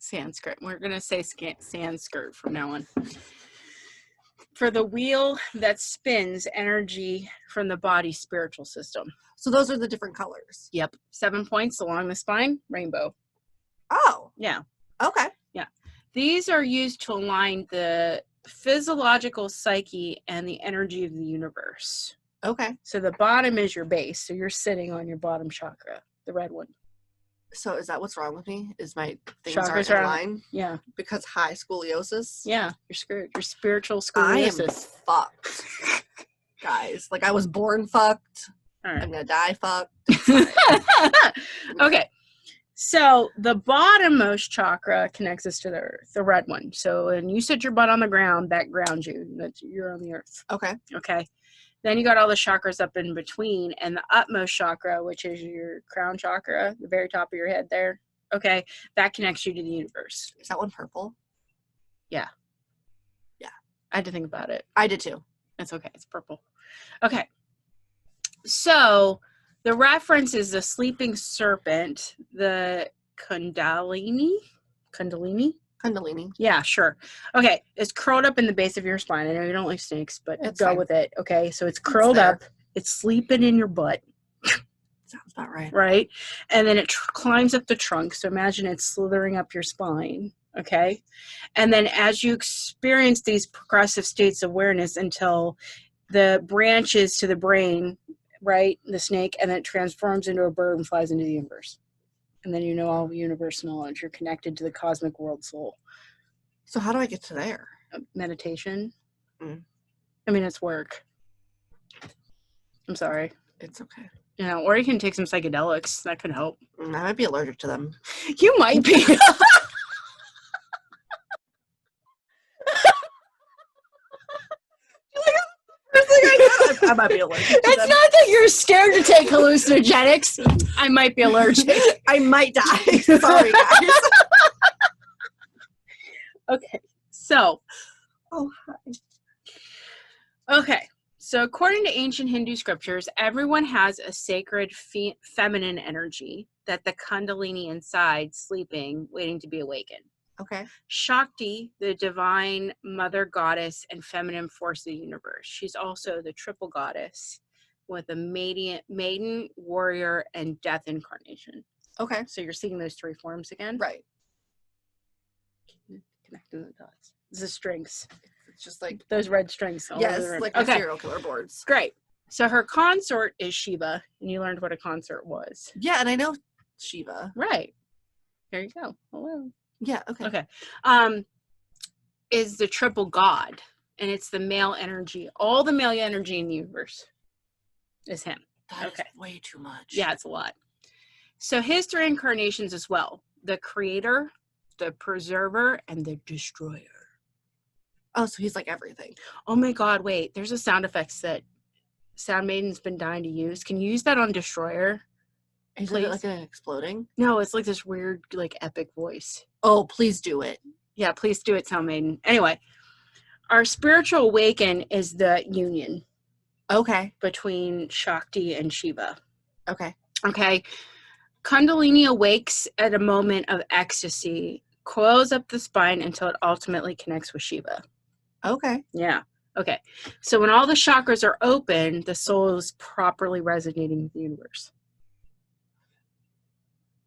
Sanskrit. We're going to say Sanskrit from now on. For the wheel that spins energy from the body's spiritual system. So those are the different colors. Yep. 7 points along the spine, rainbow. Oh. Yeah. Okay. Yeah. These are used to align the physiological psyche and the energy of the universe. Okay. So the bottom is your base. So you're sitting on your bottom chakra, the red one. So is that what's wrong with me? Is my things Chakras aren't in line? Yeah. Because high scoliosis? Yeah. You're screwed. Your spiritual scoliosis. I am fucked. Guys, like I was born fucked. All right. I'm going to die fucked. Okay. So the bottommost chakra connects us to the earth, the red one. So when you sit your butt on the ground, that grounds you. You're on the earth. Okay. Okay. Then you got all the chakras up in between, and the utmost chakra, which is your crown chakra, the very top of your head there. Okay. That connects you to the universe. Is that one purple? Yeah. Yeah. I had to think about it. I did too. It's okay. It's purple. Okay. So the reference is the sleeping serpent, the Kundalini. Yeah, sure. Okay, it's curled up in the base of your spine. I know you don't like snakes, but go fine. with it. Okay, so it's curled up. It's sleeping in your butt. Sounds about right. Right? And then it climbs up the trunk. So imagine it's slithering up your spine. Okay? And then as you experience these progressive states of awareness until the branches to the brain, right, the snake, and then it transforms into a bird and flies into the universe. And then you know all universe knowledge. You're connected to the cosmic world soul. So how do I get to there? Meditation. Mm. I mean, it's work. I'm sorry. It's okay. You know, or you can take some psychedelics. That could help. I might be allergic to them. You might be. I might be allergic to It's them. not that you're scared to take hallucinogenics. I might be allergic. I might die. Sorry, guys. Okay, so. Oh, hi. Okay, so according to ancient Hindu scriptures, everyone has a sacred feminine energy that the Kundalini inside, sleeping, waiting to be awakened. Okay. Shakti, the divine mother goddess and feminine force of the universe. She's also the triple goddess with a maiden, warrior, and death incarnation. Okay. So you're seeing those three forms again? Right. Connecting the dots. This is strings. It's just like Those red strings. yes, like the serial killer boards. Great. So her consort is Shiva, and you learned what a consort was. Yeah, and I know Shiva. Right. There you go. Hello. Yeah, okay. Okay. Is the triple god, and it's the male energy. All the male energy in the universe is him. That is way too much. Yeah, it's a lot. So his three incarnations as well: the creator, the preserver, and the destroyer. Oh, so he's like everything. Oh my God! Wait, there's a sound effects that Sound Maiden's been dying to use. Can you use that on Destroyer? Is it like an exploding? No, it's like this weird, like epic voice. Oh, please do it. Yeah, please do it, Sound Maiden. Anyway, our spiritual awaken is the union. Okay. Between Shakti and Shiva. Okay. Okay. Kundalini awakes at a moment of ecstasy, coils up the spine until it ultimately connects with Shiva. Okay. Yeah. Okay. So when all the chakras are open, the soul is properly resonating with the universe.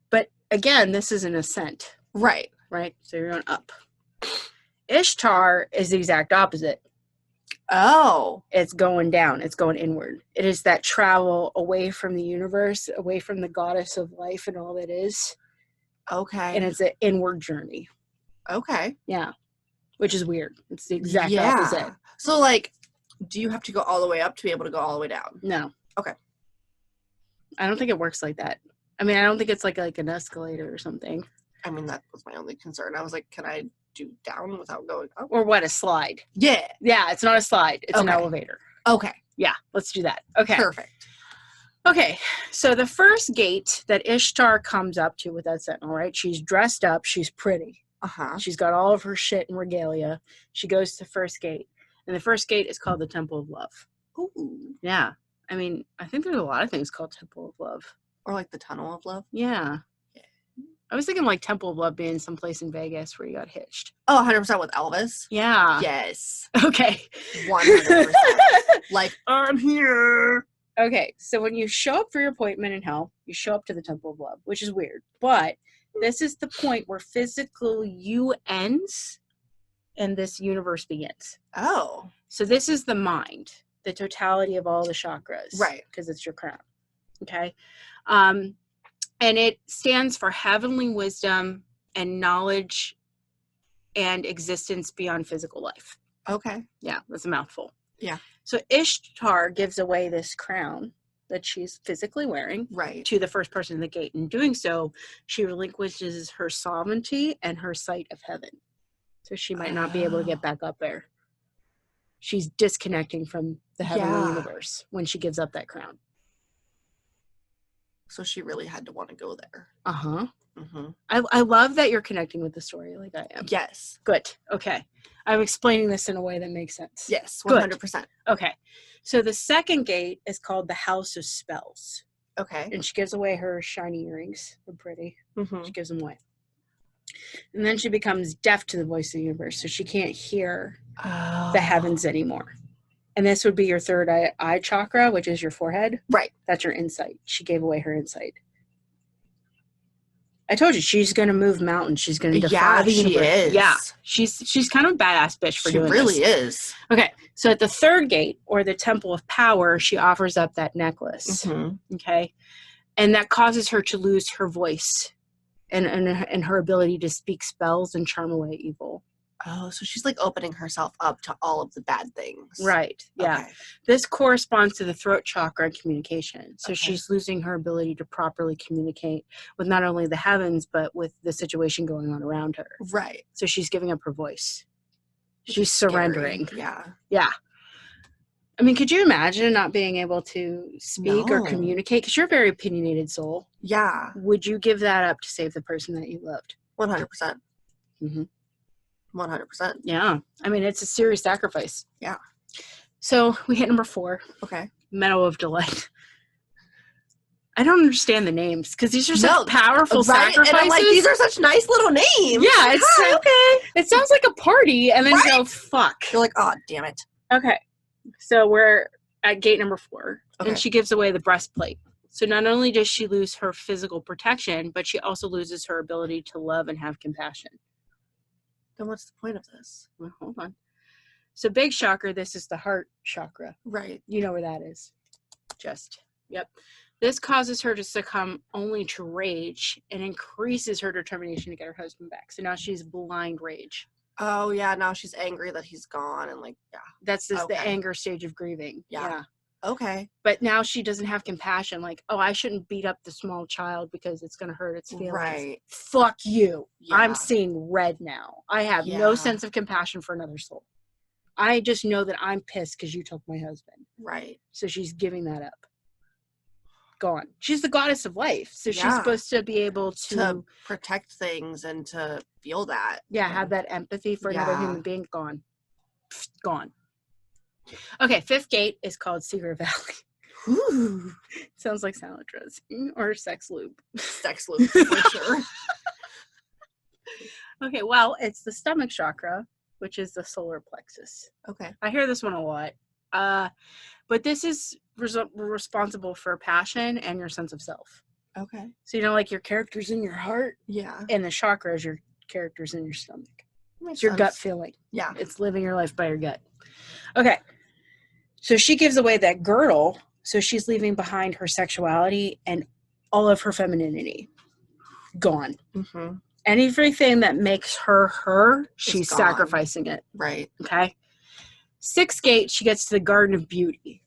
But again, this is an ascent. Right. Right? So you're going up. Ishtar is the exact opposite. Oh. It's going down. It's going inward. It is that travel away from the universe, away from the goddess of life and all that is. Okay. And it's an inward journey. Okay. Yeah. Which is weird. It's the exact opposite. So, like, do you have to go all the way up to be able to go all the way down? No. Okay. I don't think it works like that. I mean, I don't think it's like an escalator or something. I mean, that was my only concern. I was like, can I do down without going up? Or what, a slide? Yeah. Yeah, it's not a slide. It's an elevator. Okay. Yeah, let's do that. Okay. Perfect. Okay, so the first gate that Ishtar comes up to with that sentinel, right? She's dressed up. She's pretty. Uh-huh. She's got all of her shit and regalia. She goes to the first gate. And the first gate is called the Temple of Love. Ooh. Yeah. I mean, I think there's a lot of things called Temple of Love. Or like the Tunnel of Love. Yeah. I was thinking like Temple of Love being someplace in Vegas where you got hitched. Oh, 100% with Elvis? Yeah. Yes. Okay. 100%. Like, I'm here. Okay, so when you show up for your appointment in hell, you show up to the Temple of Love, which is weird. But this is the point where physical you ends and this universe begins. Oh. So this is the mind, the totality of all the chakras. Right. Because it's your crown. Okay. And it stands for heavenly wisdom and knowledge and existence beyond physical life. Okay. Yeah, that's a mouthful. Yeah. So Ishtar gives away this crown that she's physically wearing to the first person in the gate. In doing so, she relinquishes her sovereignty and her sight of heaven. So she might not be able to get back up there. She's disconnecting from the heavenly universe when she gives up that crown. So she really had to want to go there. Uh-huh. Mm-hmm. I love that you're connecting with the story like I am. Yes. Good. Okay. I'm explaining this in a way that makes sense. Yes, 100%. Good. Okay. So the second gate is called the House of Spells. Okay. And she gives away her shiny earrings. They're pretty. Mm-hmm. She gives them away. And then she becomes deaf to the voice of the universe, so she can't hear the heavens anymore. And this would be your third eye chakra, which is your forehead. Right. That's your insight. She gave away her insight. I told you, she's going to move mountains. She's going to defy the universe. She is. Yeah. She's kind of a badass bitch for doing this. She really is. Okay. So at the third gate, or the Temple of Power, she offers up that necklace. Mm-hmm. Okay. And that causes her to lose her voice and her ability to speak spells and charm away evil. Oh, so she's like opening herself up to all of the bad things. Right. Yeah. Okay. This corresponds to the throat chakra and communication. So Okay. she's losing her ability to properly communicate with not only the heavens, but with the situation going on around her. Right. So she's giving up her voice. Which She's is scary. surrendering. Yeah. Yeah. I mean, could you imagine not being able to speak or No. communicate? Because you're a very opinionated soul. Yeah. Would you give that up to save the person that you loved? 100%. Mm-hmm. 100%. Yeah. I mean, it's a serious sacrifice. Yeah. So we hit number 4. Okay. Meadow of Delight. I don't understand the names because these are such powerful right? sacrifices. And I'm like, these are such nice little names. Yeah, Like, it's hi, okay. It sounds like a party, and then you go, fuck. You're like, oh, damn it. Okay, so we're at gate number 4, Okay. and she gives away the breastplate. So not only does she lose her physical protection, but she also loses her ability to love and have compassion. Then what's the point of this? Well, hold on. So big chakra, this is the heart chakra. Right. You know where that is. Yep. This causes her to succumb only to rage and increases her determination to get her husband back. So now she's blind rage. Oh, yeah. Now she's angry that he's gone and like, yeah. That's just the Okay. anger stage of grieving. Yeah. Okay. But now she doesn't have compassion. Like, oh, I shouldn't beat up the small child because it's going to hurt its feelings. Right. Fuck you. Yeah. I'm seeing red now. I have no Yeah. sense of compassion for another soul. I just know that I'm pissed because you took my husband. Right. So she's giving that up. Gone. She's the goddess of life. So she's Yeah. supposed to be able To protect things and to feel that. yeah, have that empathy for another Yeah. human being. Gone. Gone. Okay, 5th gate is called Secret Valley. Ooh. Sounds like salad dressing or sex lube. Sex loop for sure. Okay, well, it's the stomach chakra, which is the solar plexus. Okay. I hear this one a lot. But this is responsible for passion and your sense of self. Okay. So, you know, like your character's in your heart Yeah. and the chakra is your character's in your stomach. Makes It's your gut sense. feeling. Yeah. It's living your life by your gut. Okay. So she gives away that girdle. So she's leaving behind her sexuality and all of her femininity. Gone. Mm-hmm. Anything that makes her, she's gone. sacrificing it. Right. Okay. 6th gate, she gets to the Garden of Beauty.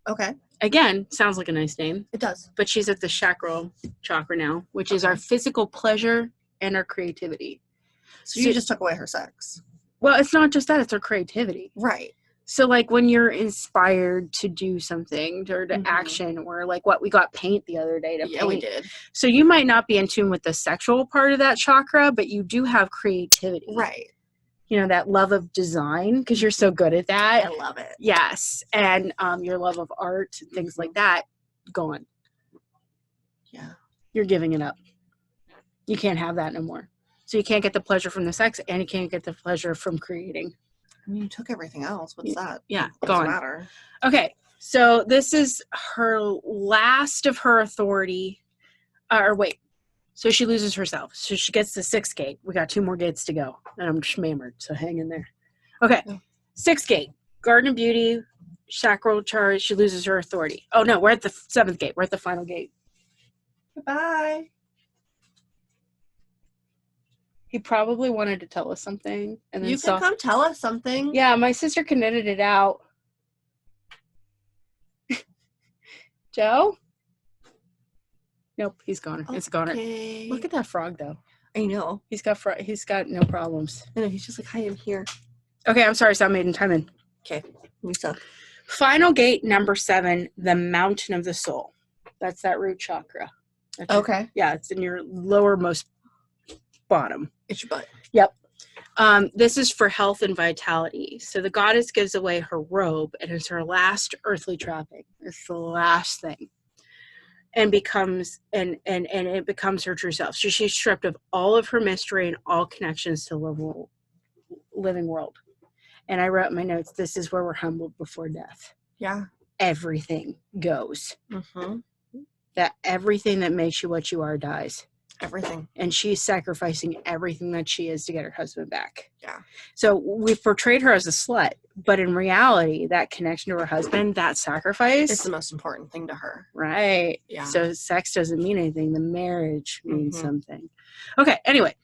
Okay. Again, sounds like a nice name, It does. but she's at the chakra chakra now, which is our physical pleasure and our creativity. So you just took away her sex. Well, it's not just that, it's her creativity. Right. So, like, when you're inspired to do something or to Mhm. action, or like what we got paint the other day to Yeah, paint. we did. So you might not be in tune with the sexual part of that chakra, but you do have creativity. Right. You know, that love of design, because you're so good at that. I love it. Yes. And your love of art and things like that, gone. Yeah. You're giving it up. You can't have that no more. So you can't get the pleasure from the sex, and you can't get the pleasure from creating. I mean, you took everything else. What's that? Yeah, Doesn't gone. matter. Okay, so this is her last of her authority. So she loses herself. So she gets the 6th gate. We got 2 more gates to go, and I'm schmammered, so hang in there. Okay, Yeah. 6th gate, Garden of Beauty, chakral charge. She loses her authority. Oh no, we're at the 7th gate. We're at the final gate. Goodbye. He probably wanted to tell us something, and then You can come tell us something. Yeah, my sister can edit it out. Joe? Nope, he's gone. It's gone. Okay. Look at that frog, though. I know. He's got no problems. I know. He's just like, hi, I'm here. Okay, I'm sorry, sound made in time in. Okay. Lisa. Final gate number 7, the Mountain of the Soul. That's that root chakra. That's Okay. Yeah, it's in your lowermost bottom. It's your butt. Yep. This is for health and vitality. So the goddess gives away her robe, and it's her last earthly trapping. It's the last thing. And becomes and it becomes her true self. So she's stripped of all of her mystery and all connections to the living world. And I wrote in my notes, this is where we're humbled before death. Yeah. Everything goes. Mm-hmm. That everything that makes you what you are dies. Everything. And she's sacrificing everything that she is to get her husband back. Yeah. So we've portrayed her as a slut, but in reality, that connection to her husband, that sacrifice. It's the most important thing to her. Right. Yeah. So sex doesn't mean anything. The marriage means something. Okay. Anyway,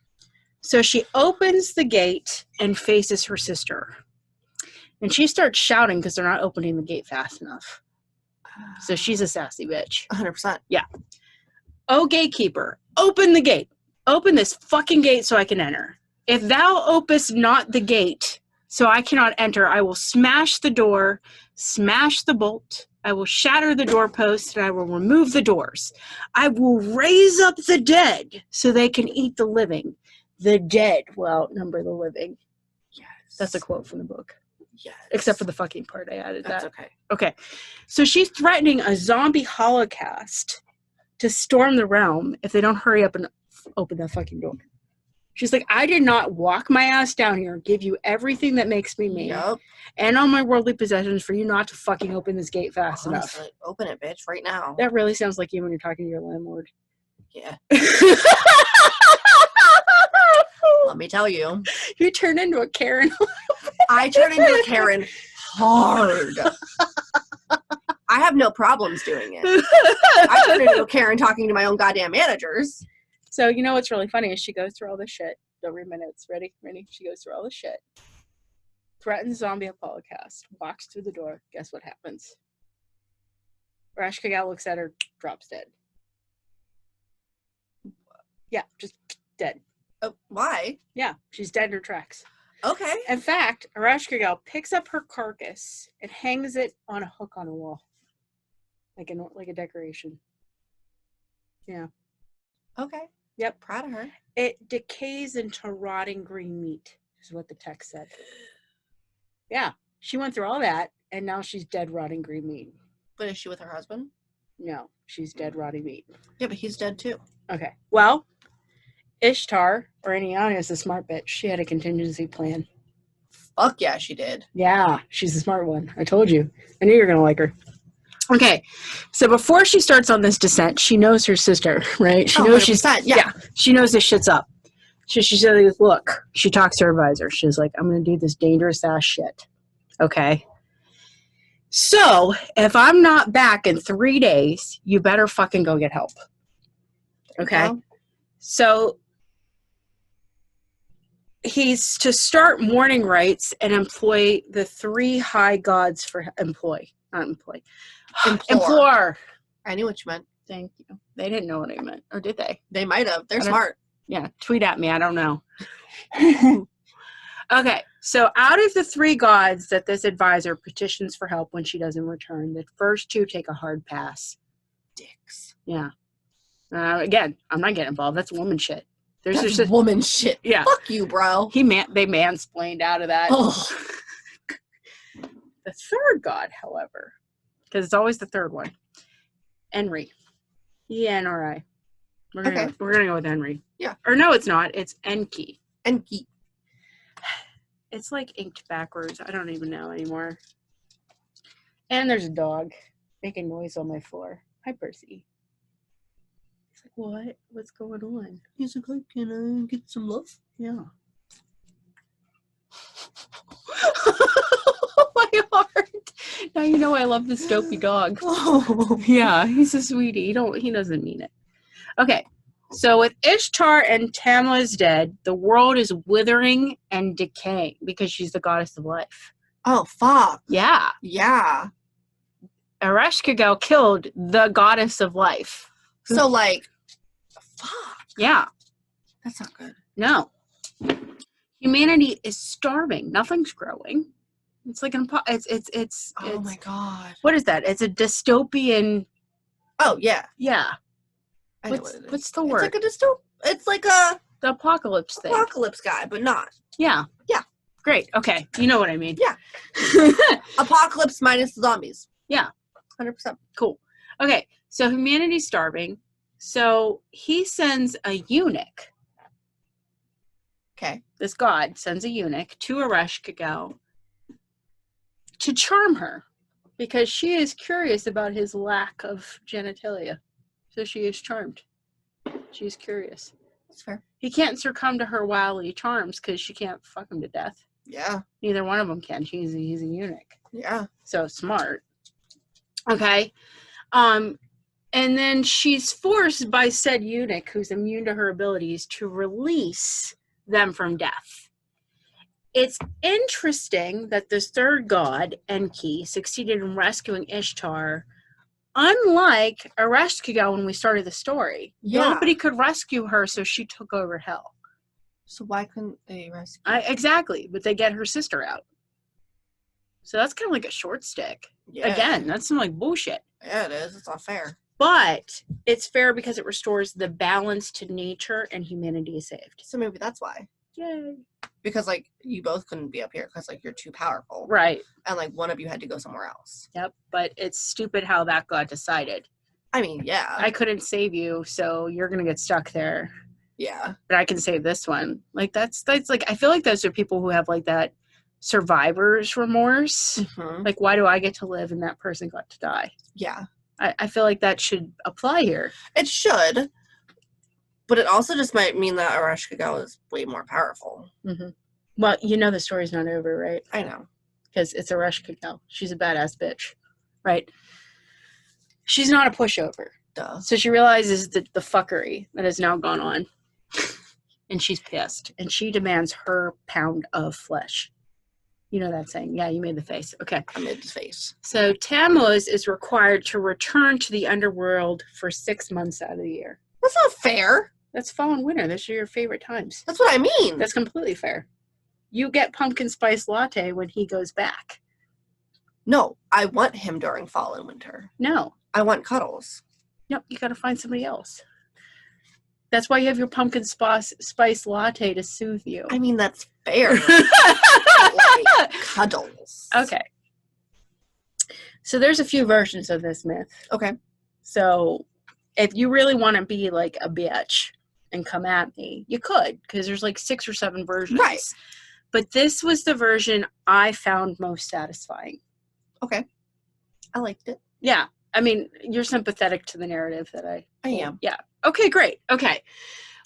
So she opens the gate and faces her sister. And she starts shouting because they're not opening the gate fast enough. So she's a sassy bitch. 100%. Yeah. Oh, gatekeeper, open the gate. Open this fucking gate so I can enter. If thou openest not the gate so I cannot enter, I will smash the door, smash the bolt. I will shatter the doorpost, and I will remove the doors. I will raise up the dead so they can eat the living. The dead will outnumber the living. Yes. That's a quote from the book. Yes. Except for the fucking part I added. That's that. okay. Okay. So she's threatening a zombie holocaust to storm the realm if they don't hurry up and open that fucking door. She's like, I did not walk my ass down here and give you everything that makes me me and all my worldly possessions for you not to fucking open this gate fast enough. Open it, bitch, right now. That really sounds like you when you're talking to your landlord. Yeah. Let me tell you. You turn into a Karen. I turn into a Karen hard. I have no problems doing it. I turn into a Karen talking to my own goddamn managers. So, you know what's really funny is she goes through all this shit. Don't read my notes. Ready? She goes through all this shit. Threatens zombie holocaust. Walks through the door. Guess what happens? Ereshkigal looks at her, drops dead. Yeah, just dead. Oh, why? Yeah, she's dead in her tracks. Okay. In fact, Ereshkigal picks up her carcass and hangs it on a hook on a wall. Like a decoration. Yeah. Okay. Yep. Proud of her. It decays into rotting green meat, is what the text said. Yeah. She went through all that, and now she's dead rotting green meat. But is she with her husband? No, she's dead rotting meat. Yeah, but he's dead too. Okay. Well, Ishtar, or Eniana, is a smart bitch. She had a contingency plan. Fuck yeah, she did. Yeah, she's a smart one. I told you. I knew you were going to like her. Okay, so before she starts on this descent, she knows her sister, right? She knows 100%, she knows this shit's up. So she says, look, she talks to her advisor. She's like, I'm going to do this dangerous ass shit. Okay. So if I'm not back in 3 days, you better fucking go get help. Okay. Yeah. So he's to start mourning rites and employ the 3 high gods for implore. I knew what you meant. Thank you. They didn't know what I meant. Or did they? They might have. They're smart. Yeah. Tweet at me. I don't know. Okay. So out of the 3 gods that this advisor petitions for help when she doesn't return, the first 2 take a hard pass. Dicks. Yeah. Again, I'm not getting involved. That's woman shit. That's woman shit. Yeah. Fuck you, bro. They mansplained out of that. Oh. The 3rd god, however, because it's always the 3rd one, Enri. E-N-R-I. We're gonna go with Enri. Yeah. Or no, it's not. It's Enki. Enki. It's like inked backwards. I don't even know anymore. And there's a dog making noise on my floor. Hi, Percy. He's like, what? What's going on? He's like, can I get some love? Yeah. My heart. Now you know I love this dopey dog. Oh. Yeah, he's a sweetie. He doesn't mean it. Okay. So with Ishtar and Tammuz dead, the world is withering and decaying because she's the goddess of life. Oh, fuck. Yeah. Yeah. Ereshkigal killed the goddess of life. So, like, fuck. Yeah. That's not good. No. Humanity is starving. Nothing's growing. It's like it's oh my god. What is that? It's a dystopian. Oh yeah. Yeah. I know what it is. What's the word? It's like a the apocalypse thing. Apocalypse guy, but not. Yeah. Yeah. Great. Okay. You know what I mean. Yeah. Apocalypse minus the zombies. Yeah. 100%. Cool. Okay. So humanity's starving. So he sends a eunuch. Okay. This god sends a eunuch to Ereshkigal to charm her because she is curious about his lack of genitalia. So she is charmed. She's curious. That's fair. He can't succumb to her wily charms because she can't fuck him to death. Yeah. Neither one of them can. He's a eunuch. Yeah. So smart. Okay. And then she's forced by said eunuch, who's immune to her abilities, to release them from death. It's interesting that this third god, Enki, succeeded in rescuing Ishtar, unlike Ereshkigal when we started the story. Yeah. Nobody could rescue her, so she took over hell. So why couldn't they rescue? Exactly, but they get her sister out. So that's kind of like a short stick. Yeah. Again, that's some like bullshit. Yeah, it is. It's not fair. But it's fair because it restores the balance to nature and humanity is saved. So maybe that's why. Yay. Because, like, you both couldn't be up here because, like, you're too powerful. Right. And, like, one of you had to go somewhere else. Yep. But it's stupid how that got decided. I mean, yeah. I couldn't save you, so you're going to get stuck there. Yeah. But I can save this one. Like, that's like, I feel like those are people who have, like, that survivor's remorse. Mm-hmm. Like, why do I get to live and that person got to die? Yeah. I feel like that should apply here. It should. But it also just might mean that Ereshkigal is way more powerful. Mm-hmm. Well, you know the story's not over, right? I know. Because it's Ereshkigal. She's a badass bitch, right? She's not a pushover. Duh. So she realizes the fuckery that has now gone on. And she's pissed. And she demands her pound of flesh. You know that saying. Yeah, you made the face. Okay. I made the face. So Tammuz is required to return to the underworld for 6 months out of the year. That's not fair. That's fall and winter. Those are your favorite times. That's what I mean. That's completely fair. You get pumpkin spice latte when he goes back. No, I want him during fall and winter. No. I want cuddles. No, you got to find somebody else. That's why you have your pumpkin spice latte to soothe you. I mean, that's fair. Like, cuddles. Okay. So there's a few versions of this myth. Okay. So if you really want to be like a bitch and come at me, you could, because there's like 6 or 7 versions. Right. But this was the version I found most satisfying. Okay. I liked it. Yeah. I mean, you're sympathetic to the narrative that I am. Yeah. Okay, great. Okay.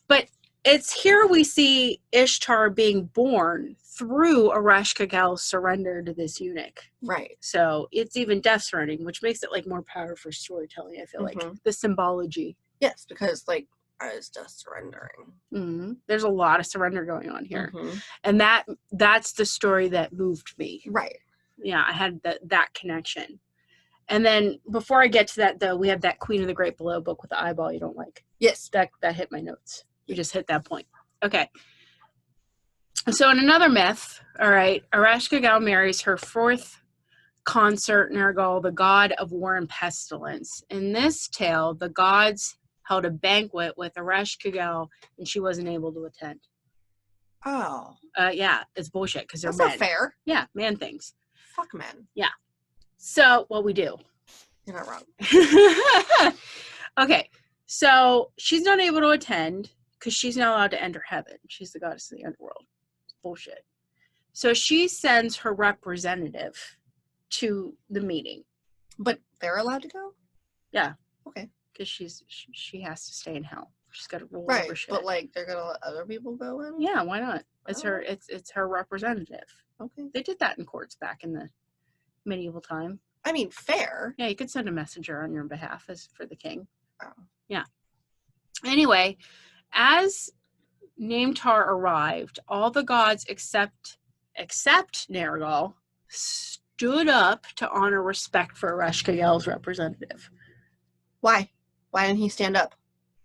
But it's here we see Ishtar being born through Ereshkigal's surrender to this eunuch. Right. So it's even death surrendering, which makes it like more powerful storytelling, I feel like. The symbology. Yes, because like I was just surrendering. Mm-hmm. There's a lot of surrender going on here. Mm-hmm. And that's the story that moved me. Right. Yeah, I had that connection. And then before I get to that, though, we have that Queen of the Great Below book with the eyeball you don't like. Yes. That hit my notes. We just hit that point. Okay. So in another myth, all right, Ereshkigal marries her 4th consort, Nergal, the god of war and pestilence. In this tale, the gods held a banquet with Ereshkigal, and she wasn't able to attend. Oh. Yeah, it's bullshit because they're That's men. not fair. Yeah, man things. Fuck men. Yeah. So, what we do. You're not wrong. Okay, so she's not able to attend because she's not allowed to enter heaven. She's the goddess of the underworld. It's bullshit. So she sends her representative to the meeting. But they're allowed to go? Yeah. Okay. Because she has to stay in hell. She's got to rule Right, over shit. but like they're gonna let other people go in? Yeah, why not? It's Oh. it's her representative. Okay. They did that in courts back in the medieval time. I mean, fair. Yeah, you could send a messenger on your behalf as for the king. Oh. Yeah. Anyway, as Namtar arrived, all the gods except Nergal stood up to honor respect for Ereshkigal's representative. Why? Why didn't he stand up?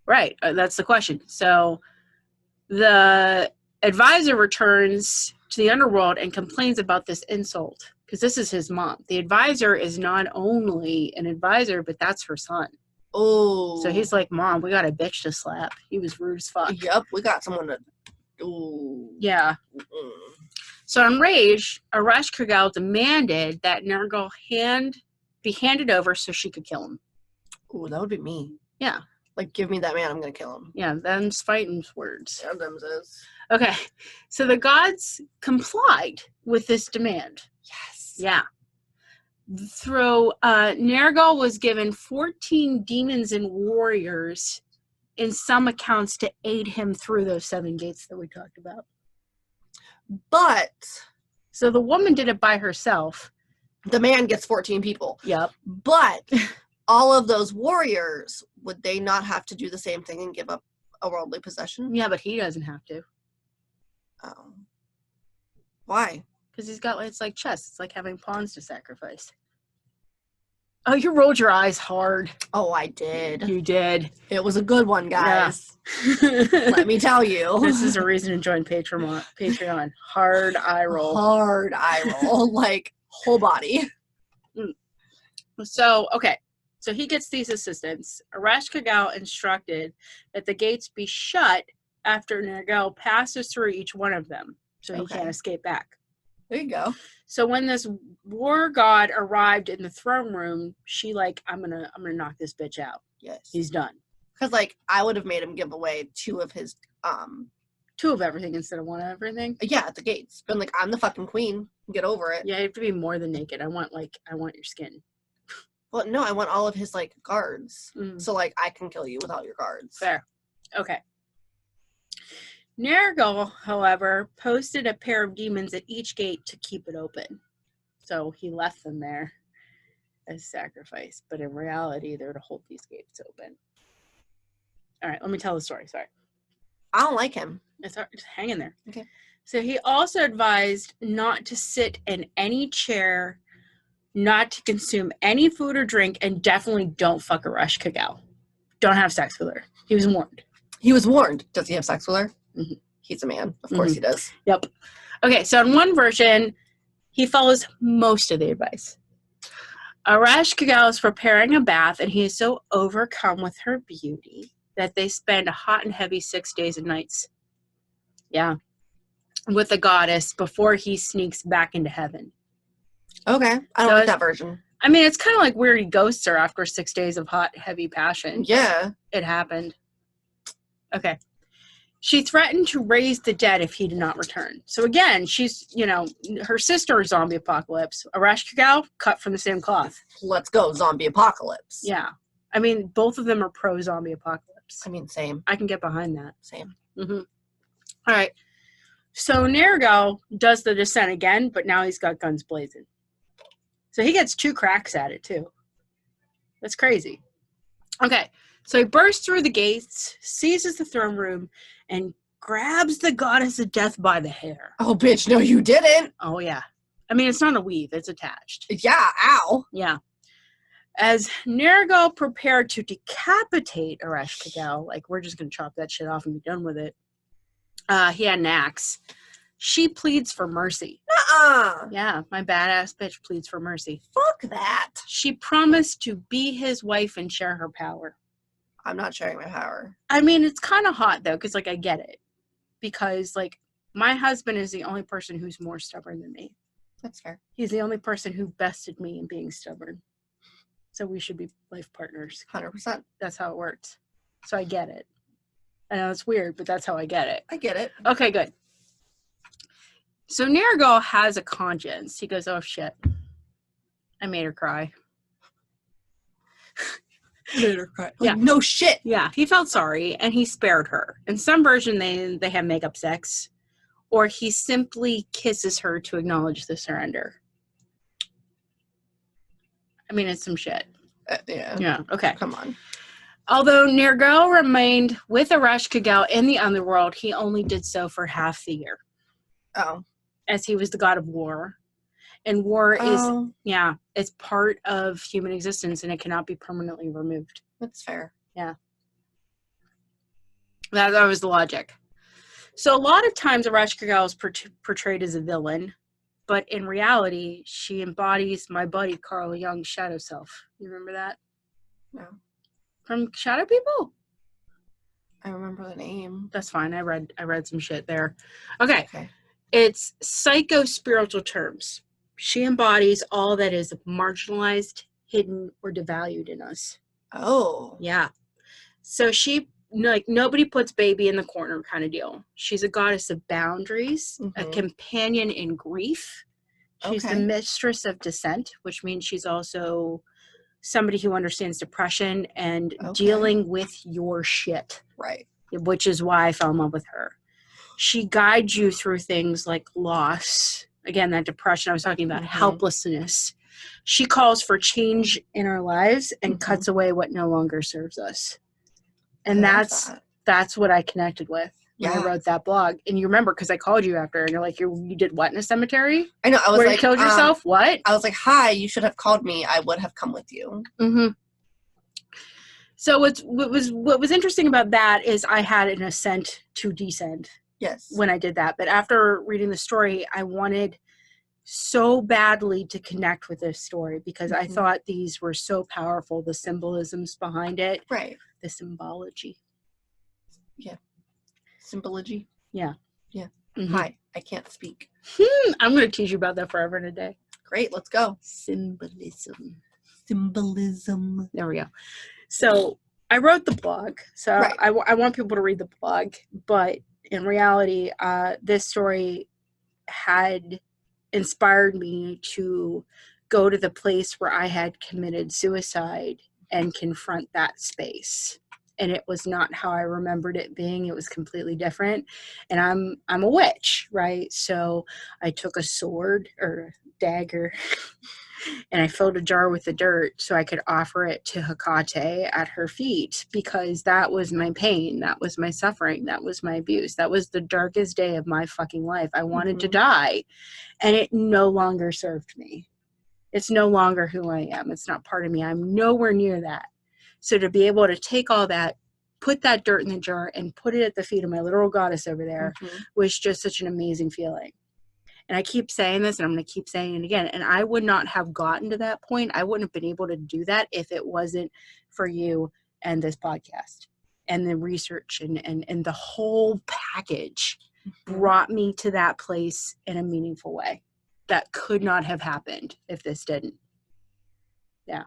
Right, that's the question. So the advisor returns to the underworld and complains about this insult because this is his mom. The advisor is not only an advisor, but that's her son. Oh. So he's like, Mom, we got a bitch to slap. He was rude as fuck. Yep, we got someone to. Ooh. Yeah. Mm-mm. So enraged, Ereshkigal demanded that Nergal be handed over so she could kill him. Ooh, that would be me. Yeah. Like, give me that man, I'm gonna kill him. Yeah, them's fighting's words. Yeah, them's is. Okay, so the gods complied with this demand. Yes. Yeah. Through Nergal was given 14 demons and warriors in some accounts to aid him through those 7 gates that we talked about. But So the woman did it by herself. the man gets 14 people. Yep. But all of those warriors, would they not have to do the same thing and give up a worldly possession? Yeah, but he doesn't have to. Oh. Why? Because he's got, it's like chess. It's like having pawns to sacrifice. Oh, you rolled your eyes hard. Oh, I did. You did. It was a good one, guys. Yeah. Let me tell you. This is a reason to join Patreon. Hard eye roll. Hard eye roll. Like, whole body. So, okay. So he gets these assistants. Ereshkigal instructed that the gates be shut after Nergal passes through each one of them, so he can't escape back. There you go. So when this war god arrived in the throne room, she like, I'm gonna knock this bitch out. Yes. He's done. Because, like, I would have made him give away 2 of his, 2 of everything instead of 1 of everything. Yeah, at the gates. Been like, I'm the fucking queen. Get over it. Yeah, you have to be more than naked. I want your skin. Well, no, I want all of his, like, guards. Mm. So, like, I can kill you with all your guards. Fair. Okay. Nergal, however, posted a pair of demons at each gate to keep it open. So he left them there as sacrifice. But in reality, they're to hold these gates open. All right, let me tell the story. Sorry. I don't like him. It's just hang in there. Okay. So he also advised not to sit in any chair, not to consume any food or drink, and definitely don't fuck Ereshkigal. Don't have sex with her. He was warned. He was warned. Does he have sex with her? Mm-hmm. He's a man. Of course he does. Yep. Okay, so in one version, he follows most of the advice. Ereshkigal is preparing a bath, and he is so overcome with her beauty that they spend a hot and heavy 6 days and nights. Yeah. With the goddess before he sneaks back into heaven. Okay. I don't like that version. I mean, it's kind of like where he ghosts her after 6 days of hot, heavy passion. Yeah. It happened. Okay. She threatened to raise the dead if he did not return. So again, she's, her sister is zombie apocalypse. Ereshkigal, cut from the same cloth. Let's go, zombie apocalypse. Yeah. I mean, both of them are pro-zombie apocalypse. I mean, same. I can get behind that. Same. Mm-hmm. All right. So Nergal does the descent again, but now he's got guns blazing. So he gets 2 cracks at it, too. That's crazy. Okay. So he bursts through the gates, seizes the throne room, and grabs the goddess of death by the hair. Oh, bitch, no, you didn't. Oh, yeah. I mean, it's not a weave. It's attached. Yeah, ow. Yeah. As Nergal prepared to decapitate Ereshkigal, like, we're just going to chop that shit off and be done with it, he had an axe. She pleads for mercy. Yeah, my badass bitch pleads for mercy. Fuck that. She promised to be his wife and share her power. I'm not sharing my power. I mean, it's kind of hot, though, because, like, I get it. Because, like, my husband is the only person who's more stubborn than me. That's fair. He's the only person who bested me in being stubborn. So we should be life partners. 100%. That's how it works. So I get it. I know it's weird, but that's how I get it. I get it. Okay, good. So Nergal has a conscience. He goes, oh, shit. I made her cry. Made her cry. Like, Yeah. No shit. Yeah, he felt sorry, and he spared her. In some version, they have makeup sex, or he simply kisses her to acknowledge the surrender. I mean, it's some shit. Yeah. Yeah, okay. Come on. Although Nergal remained with Ereshkigal in the underworld, he only did so for half the year. Oh. As he was the god of war. And war it's part of human existence, and it cannot be permanently removed. That's fair. Yeah. That was the logic. So a lot of times Ereshkigal is portrayed as a villain, but in reality, she embodies my buddy Carl Jung's shadow self. You remember that? No. From Shadow People? I remember the name. That's fine. I read some shit there. Okay. It's psycho-spiritual terms. She embodies all that is marginalized, hidden, or devalued in us. Oh. Yeah. So she, like, nobody puts baby in the corner kind of deal. She's a goddess of boundaries, a companion in grief. She's the mistress of dissent, which means she's also somebody who understands depression and dealing with your shit. Right. Which is why I fell in love with her. She guides you through things like loss. Again, that depression I was talking about, helplessness. She calls for change in our lives and cuts away what no longer serves us. And that's what I connected with. when I wrote that blog. And you remember, because I called you after, and you're like, you did what in a cemetery? I know. I was Where like, you killed yourself? What? I was like, hi, you should have called me. I would have come with you. Mm-hmm. So what was interesting about that is I had an ascent to descent. Yes. When I did that. But after reading the story, I wanted so badly to connect with this story because I thought these were so powerful, the symbolisms behind it. Right. The symbology. Yeah. Symbology. Yeah. Yeah. Mm-hmm. Hi, I can't speak. I'm going to teach you about that forever and a day. Great, let's go. Symbolism. There we go. So I wrote the blog. So right. I want people to read the blog. But in reality, this story had inspired me to go to the place where I had committed suicide and confront that space. And it was not how I remembered it being. It was completely different. And I'm a witch, right? So I took a sword or dagger and I filled a jar with the dirt so I could offer it to Hecate at her feet, because that was my pain. That was my suffering. That was my abuse. That was the darkest day of my fucking life. I wanted to die, and it no longer served me. It's no longer who I am. It's not part of me. I'm nowhere near that. So to be able to take all that, put that dirt in the jar and put it at the feet of my literal goddess over there was just such an amazing feeling. And I keep saying this, and I'm going to keep saying it again. And I would not have gotten to that point. I wouldn't have been able to do that if it wasn't for you and this podcast and the research and the whole package brought me to that place in a meaningful way. That could not have happened if this didn't. Yeah.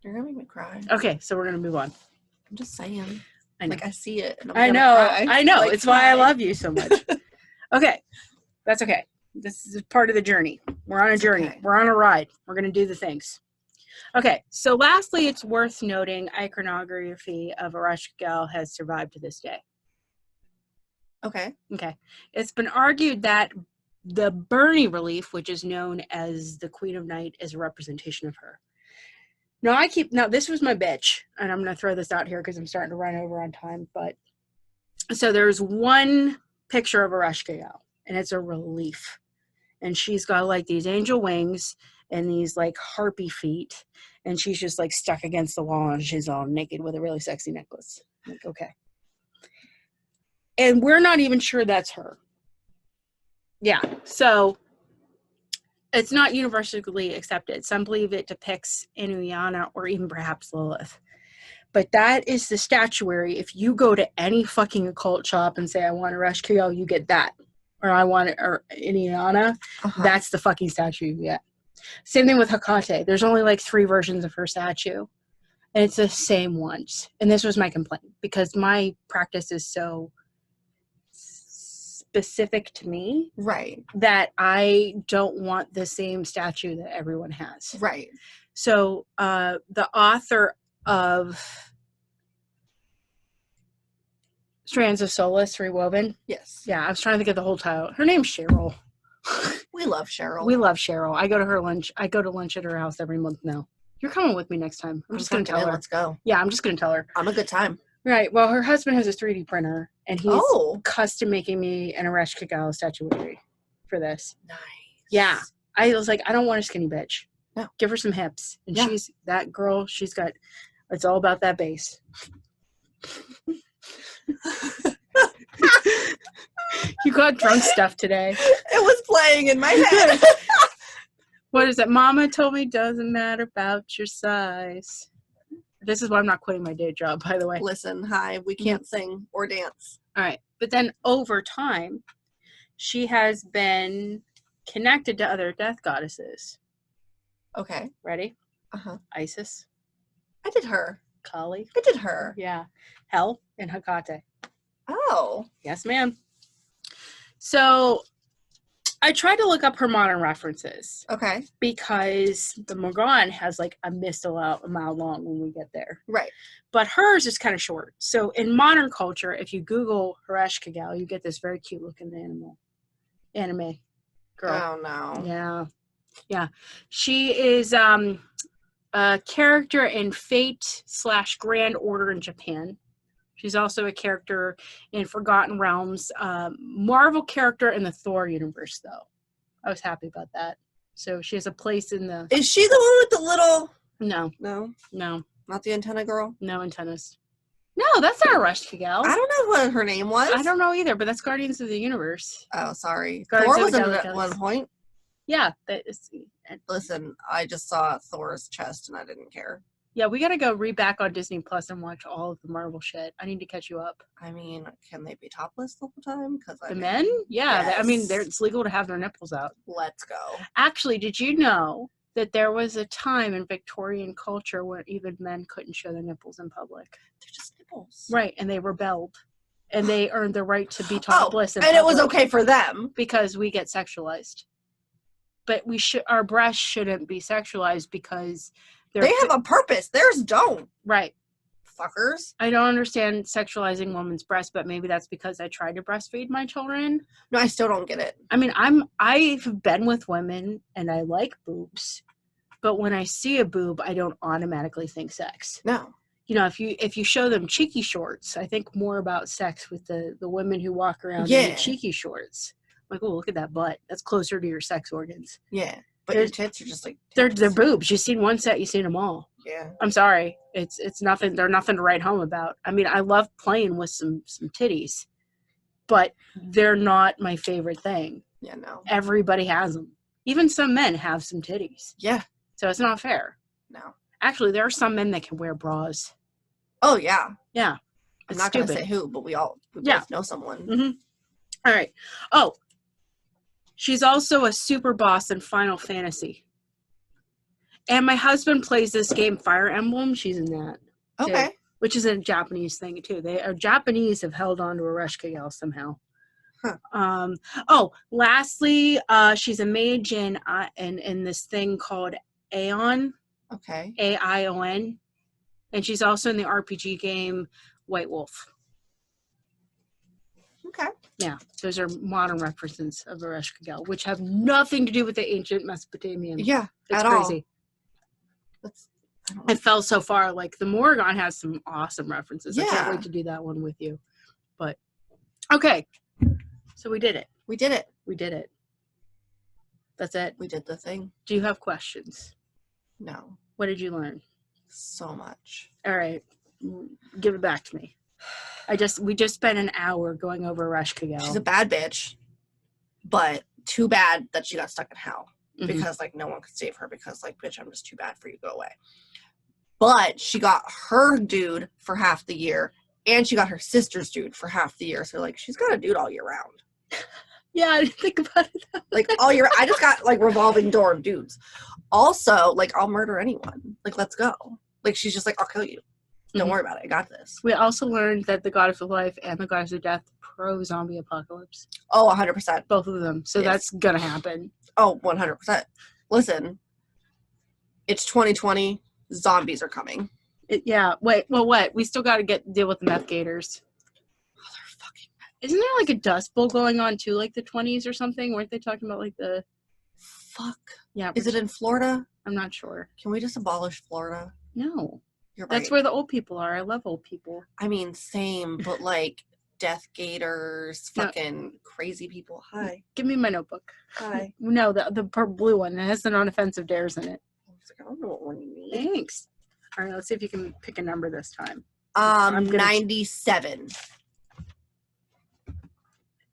You're going to make me cry. Okay, so we're going to move on. I'm just saying. I know. Like, I see it. And I know. Cry. I know. Like, it's why I love you so much. Okay. That's okay. This is part of the journey. We're on a journey. Okay. We're on a ride. We're going to do the things. Okay. So lastly, it's worth noting iconography of Ereshkigal has survived to this day. Okay. Okay. It's been argued that the Bernie relief, which is known as the Queen of Night, is a representation of her. Now this was my bitch, and I'm going to throw this out here because I'm starting to run over on time, but so there's one picture of Ereshkigal, and it's a relief, and she's got like these angel wings and these like harpy feet, and she's just like stuck against the wall, and she's all naked with a really sexy necklace. I'm like, okay. And we're not even sure that's her. Yeah, so it's not universally accepted. Some believe it depicts Inuyana or even perhaps Lilith. But that is the statuary. If you go to any fucking occult shop and say, I want Ereshkigal, you get that. Or I want it, or Inuyana, that's the fucking statue you get. Same thing with Hecate. There's only like 3 versions of her statue. And it's the same ones. And this was my complaint, because my practice is so specific to me, right, that I don't want the same statue that everyone has. Right. So the author of Strands of Solace Rewoven. Yes. Yeah, I was trying to get the whole title. Her name's Cheryl. We love Cheryl. We love Cheryl. I go to her lunch. I go to lunch at her house every month now. You're coming with me next time. I'm just going to tell her. Let's go. Yeah, I'm just going to tell her. I'm a good time. Right. Well, her husband has a 3D printer, and he's custom making me an Ereshkigal statuary for this. Nice. Yeah. I was like, I don't want a skinny bitch. No. Give her some hips. And she's that girl. She's got, it's all about that bass. You got drunk stuff today. It was playing in my head. What is it? Mama told me doesn't matter about your size. This is why I'm not quitting my day job, by the way. Listen, hi, we can't sing or dance. All right. But then over time, she has been connected to other death goddesses. Okay. Ready? Uh-huh. Isis. I did her. Kali. I did her. Yeah. Hel and Hecate. Oh. Yes, ma'am. So I tried to look up her modern references. Okay. Because the Morgan has like a mile long when we get there. Right. But hers is kind of short. So in modern culture, if you Google Ereshkigal, you get this very cute looking anime girl. Oh, no. Yeah. Yeah. She is a character in Fate / Grand Order in Japan. She's also a character in Forgotten Realms, Marvel character in the Thor universe, though. I was happy about that. So she has a place in the... Is she the one with the little... No. No? Not the antenna girl? No antennas. No, that's not Ereshkigal. I don't know what her name was. I don't know either, but that's Guardians of the Universe. Oh, sorry. Guardians Thor of the was in it at Galaxy. one point. Yeah. That is, Listen, I just saw Thor's chest and I didn't care. yeah, we gotta go back on Disney Plus and watch all of the Marvel shit. I need to catch you up. I mean, can they be topless the whole time? The men? Yeah. Yes. I mean, it's legal to have their nipples out. Let's go. Actually, did you know that there was a time in Victorian culture where even men couldn't show their nipples in public? They're just nipples. Right, and they rebelled. And they earned the right to be topless in and it was public okay for them. because we get sexualized. But our breasts shouldn't be sexualized because They have a purpose. Theirs don't. right. Fuckers. I don't understand sexualizing women's breasts, but maybe that's because I tried to breastfeed my children. No, I still don't get it. I mean, I've been with women and I like boobs, but when I see a boob, I don't automatically think sex. No. You know, if you show them cheeky shorts, I think more about sex with the women who walk around in Yeah. the cheeky shorts. Like, oh, look at that butt. That's closer to your sex organs. Yeah. But your tits are just like... They're tits. boobs. You've seen one set, you've seen them all. Yeah. I'm sorry. It's nothing. They're nothing to write home about. I mean, I love playing with some titties, but they're not my favorite thing. Yeah, no. Everybody has them. Even some men have some titties. Yeah. So it's not fair. No. Actually, there are some men that can wear bras. Oh, yeah. Yeah. I'm It's not going to stupid. say who, but we Yeah. both know someone. Mm-hmm. All right. Oh, she's also a super boss in Final Fantasy. And my husband plays this game, Fire Emblem. She's in that. Too, Okay. which is a Japanese thing, too. Japanese have held on to Ereshkigal somehow. Huh. Lastly, she's a mage in this thing called Aeon. Okay. Aion. And she's also in the RPG game White Wolf. Okay. Yeah, those are modern references of Ereshkigal, which have nothing to do with the ancient Mesopotamian. Yeah. It's at crazy. All. I don't know. It fell so far. Like, the Morrigan has some awesome references. I can't Yeah. wait to do that one with you. But, okay. So we did it. We did it. We did it. That's it. We did the thing. Do you have questions? No. What did you learn? So much. All right. Give it back to me. We just spent an hour going over Ereshkigal. She's a bad bitch, but too bad that she got stuck in hell. Mhm. Because, like, no one could save her because, like, bitch, I'm just too bad for you. Go away. But she got her dude for half the year, and she got her sister's dude for half the year. So, like, she's got a dude all year round. Yeah, I didn't think about it. Like, all year. I just got, like, revolving door of dudes. Also, like, I'll murder anyone. Like, let's go. Like, she's just like, I'll kill you. Don't Mhm. worry about it. I got this. We also learned that the goddess of life and the goddess of death pro-zombie apocalypse. Oh, 100%. Both of them. So Yes. that's going to happen. Oh, 100%. Listen, it's 2020. Zombies are coming. Yeah. Wait, well, what? We still got to deal with the meth gators. Motherfucking. Isn't there like a dust bowl going on too, like the 20s or something? Weren't they talking about like the... Fuck. Yeah. Is it in Florida? I'm not sure. Can we just abolish Florida? No. You're right. That's where the old people are. I love old people. I mean, same, but like death gators, No. fucking crazy people. Hi. Give me my notebook. Hi. No, the blue one. It has the non-offensive dares in it. I was like, I don't know what one you need. Thanks. All right, let's see if you can pick a number this time. I'm gonna 97.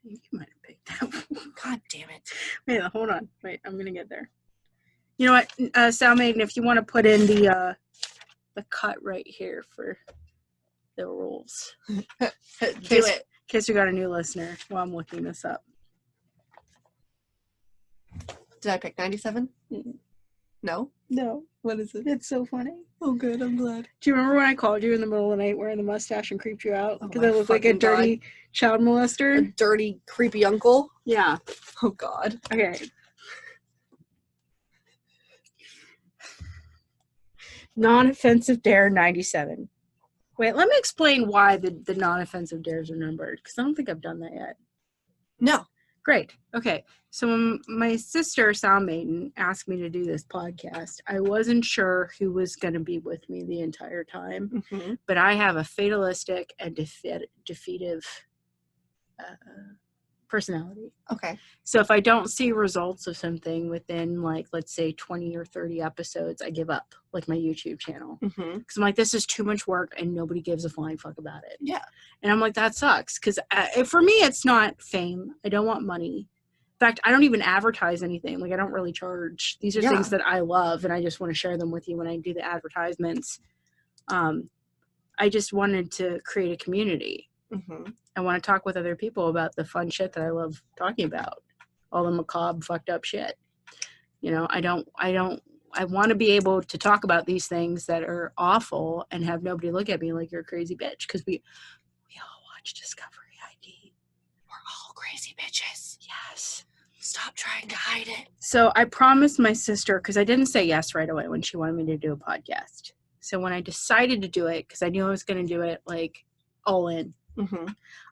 You might have picked that one. God damn it. Wait, hold on. Wait, I'm gonna get there. You know what, Sound Maiden, if you want to put in the cut right here for the rules. Do In case we got a new listener while I'm looking this up. Did I pick 97? Mm. No? No. What is it? It's so funny. Oh, good. I'm glad. Do you remember when I called you in the middle of the night wearing the mustache and creeped you out? Oh Because my I looked like a fucking God. dirty child A molester? dirty, creepy uncle? Yeah. Oh, God. Okay. Non-offensive dare 97. Wait, let me explain why the non-offensive dares are numbered, because I don't think I've done that yet. No. Great. Okay. So when my sister, Sound Maiden, asked me to do this podcast, I wasn't sure who was going to be with me the entire time. Mm-hmm. But I have a fatalistic and defeative personality. Okay. So if I don't see results of something within, like, let's say 20 or 30 episodes, I give up, like my YouTube channel. Mm-hmm. Because I'm like, this is too much work and nobody gives a flying fuck about it. Yeah. And I'm like, that sucks. Because for me, it's not fame. I don't want money. In fact, I don't even advertise anything. Like, I don't really charge. These are things that I love, and I just want to share them with you when I do the advertisements. I just wanted to create a community. Mm-hmm. I want to talk with other people about the fun shit that I love talking about. All the macabre, fucked up shit. You know, I want to be able to talk about these things that are awful and have nobody look at me like you're a crazy bitch. Because we all watch Discovery ID. We're all crazy bitches. Yes. Stop trying to hide it. So I promised my sister, because I didn't say yes right away when she wanted me to do a podcast. So when I decided to do it, because I knew I was going to do it like all in, Mm-hmm.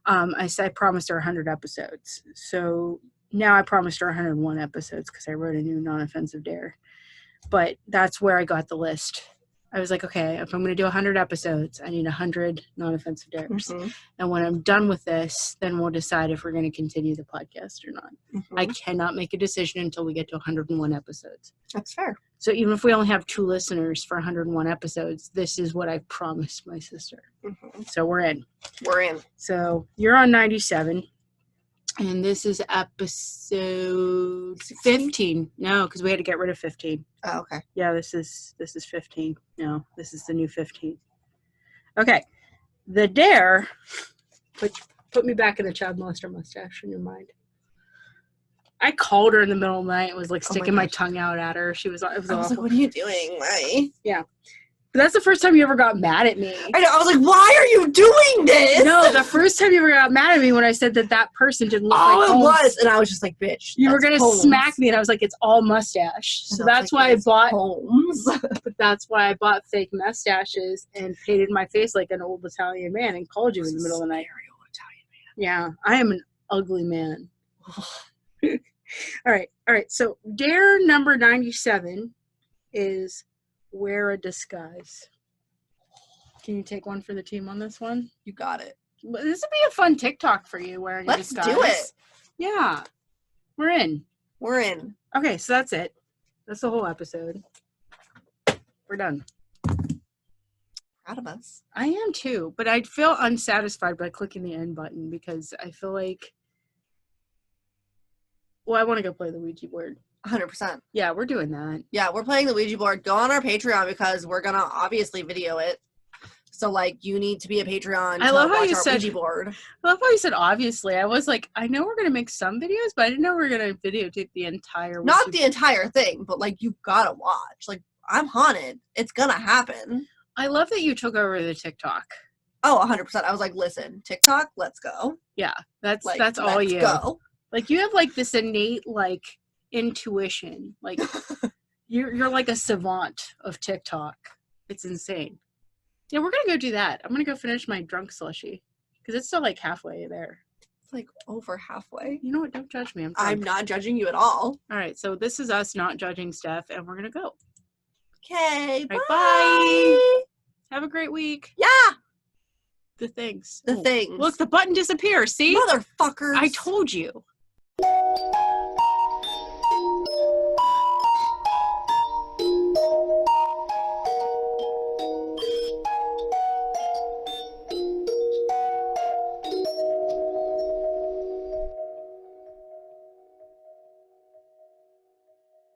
I promised her 100 episodes. So now I promised her 101 episodes because I wrote a new non-offensive dare. But that's where I got the list. I was like, okay, if I'm going to do 100 episodes, I need 100 non-offensive dares. Mm-hmm. And when I'm done with this, then we'll decide if we're going to continue the podcast or not. Mm-hmm. I cannot make a decision until we get to 101 episodes. That's fair. So even if we only have 2 listeners for 101 episodes, this is what I promised my sister. Mm-hmm. So we're in. We're in. So you're on 97. And this is episode 15. No, because we had to get rid of 15. Oh, okay. Yeah, this is 15. No, this is the new 15. Okay. The dare, put me back in the child molester mustache in your mind. I called her in the middle of the night and was like sticking my tongue out at her. It was awful. Like, what are you doing? Why? Yeah. But that's the first time you ever got mad at me. I know. I was like, why are you doing this? No, the first time you ever got mad at me when I said that person didn't look like Holmes. Oh, it was. And I was just like, bitch. You were going to smack me, and I was like, it's all mustache. So that's why I bought Holmes. But that's why I bought fake mustaches and painted my face like an old Italian man and called you in the middle of the night. Very old Italian man. Yeah, I am an ugly man. All right. So dare number 97 is wear a disguise. Can you take one for the team on this one? You got it. This would be a fun TikTok for you, wearing a disguise. Let's do it. Yeah. We're in. We're in. Okay, so that's it. That's the whole episode. We're done. Proud of us. I am too, but I feel unsatisfied by clicking the end button because I feel like, well, I want to go play the Ouija board. 100%. Yeah, we're doing that. Yeah, we're playing the Ouija board. Go on our Patreon because we're going to obviously video it. So, like, you need to be a Patreon to watch our Ouija board. I love how you said obviously. I was like, I know we're going to make some videos, but I didn't know we were going to videotape the entire Ouija Not the entire thing, but, like, you got to watch. Like, I'm haunted. It's going to happen. I love that you took over the TikTok. Oh, 100%. I was like, listen, TikTok, let's go. Yeah, that's all let's you. Go. Like, you have, like, this innate, like, intuition. Like, you're like a savant of TikTok. It's insane. Yeah, we're gonna go do that. I'm gonna go finish my drunk slushie because it's still like halfway there. It's like over halfway. You know what? Don't judge me. I'm not judging you at all. All right, so this is us not judging Steph, and we're gonna go. Okay, right, bye. Have a great week. Yeah. The things. The things. Look, the button disappears. See, motherfuckers. I told you.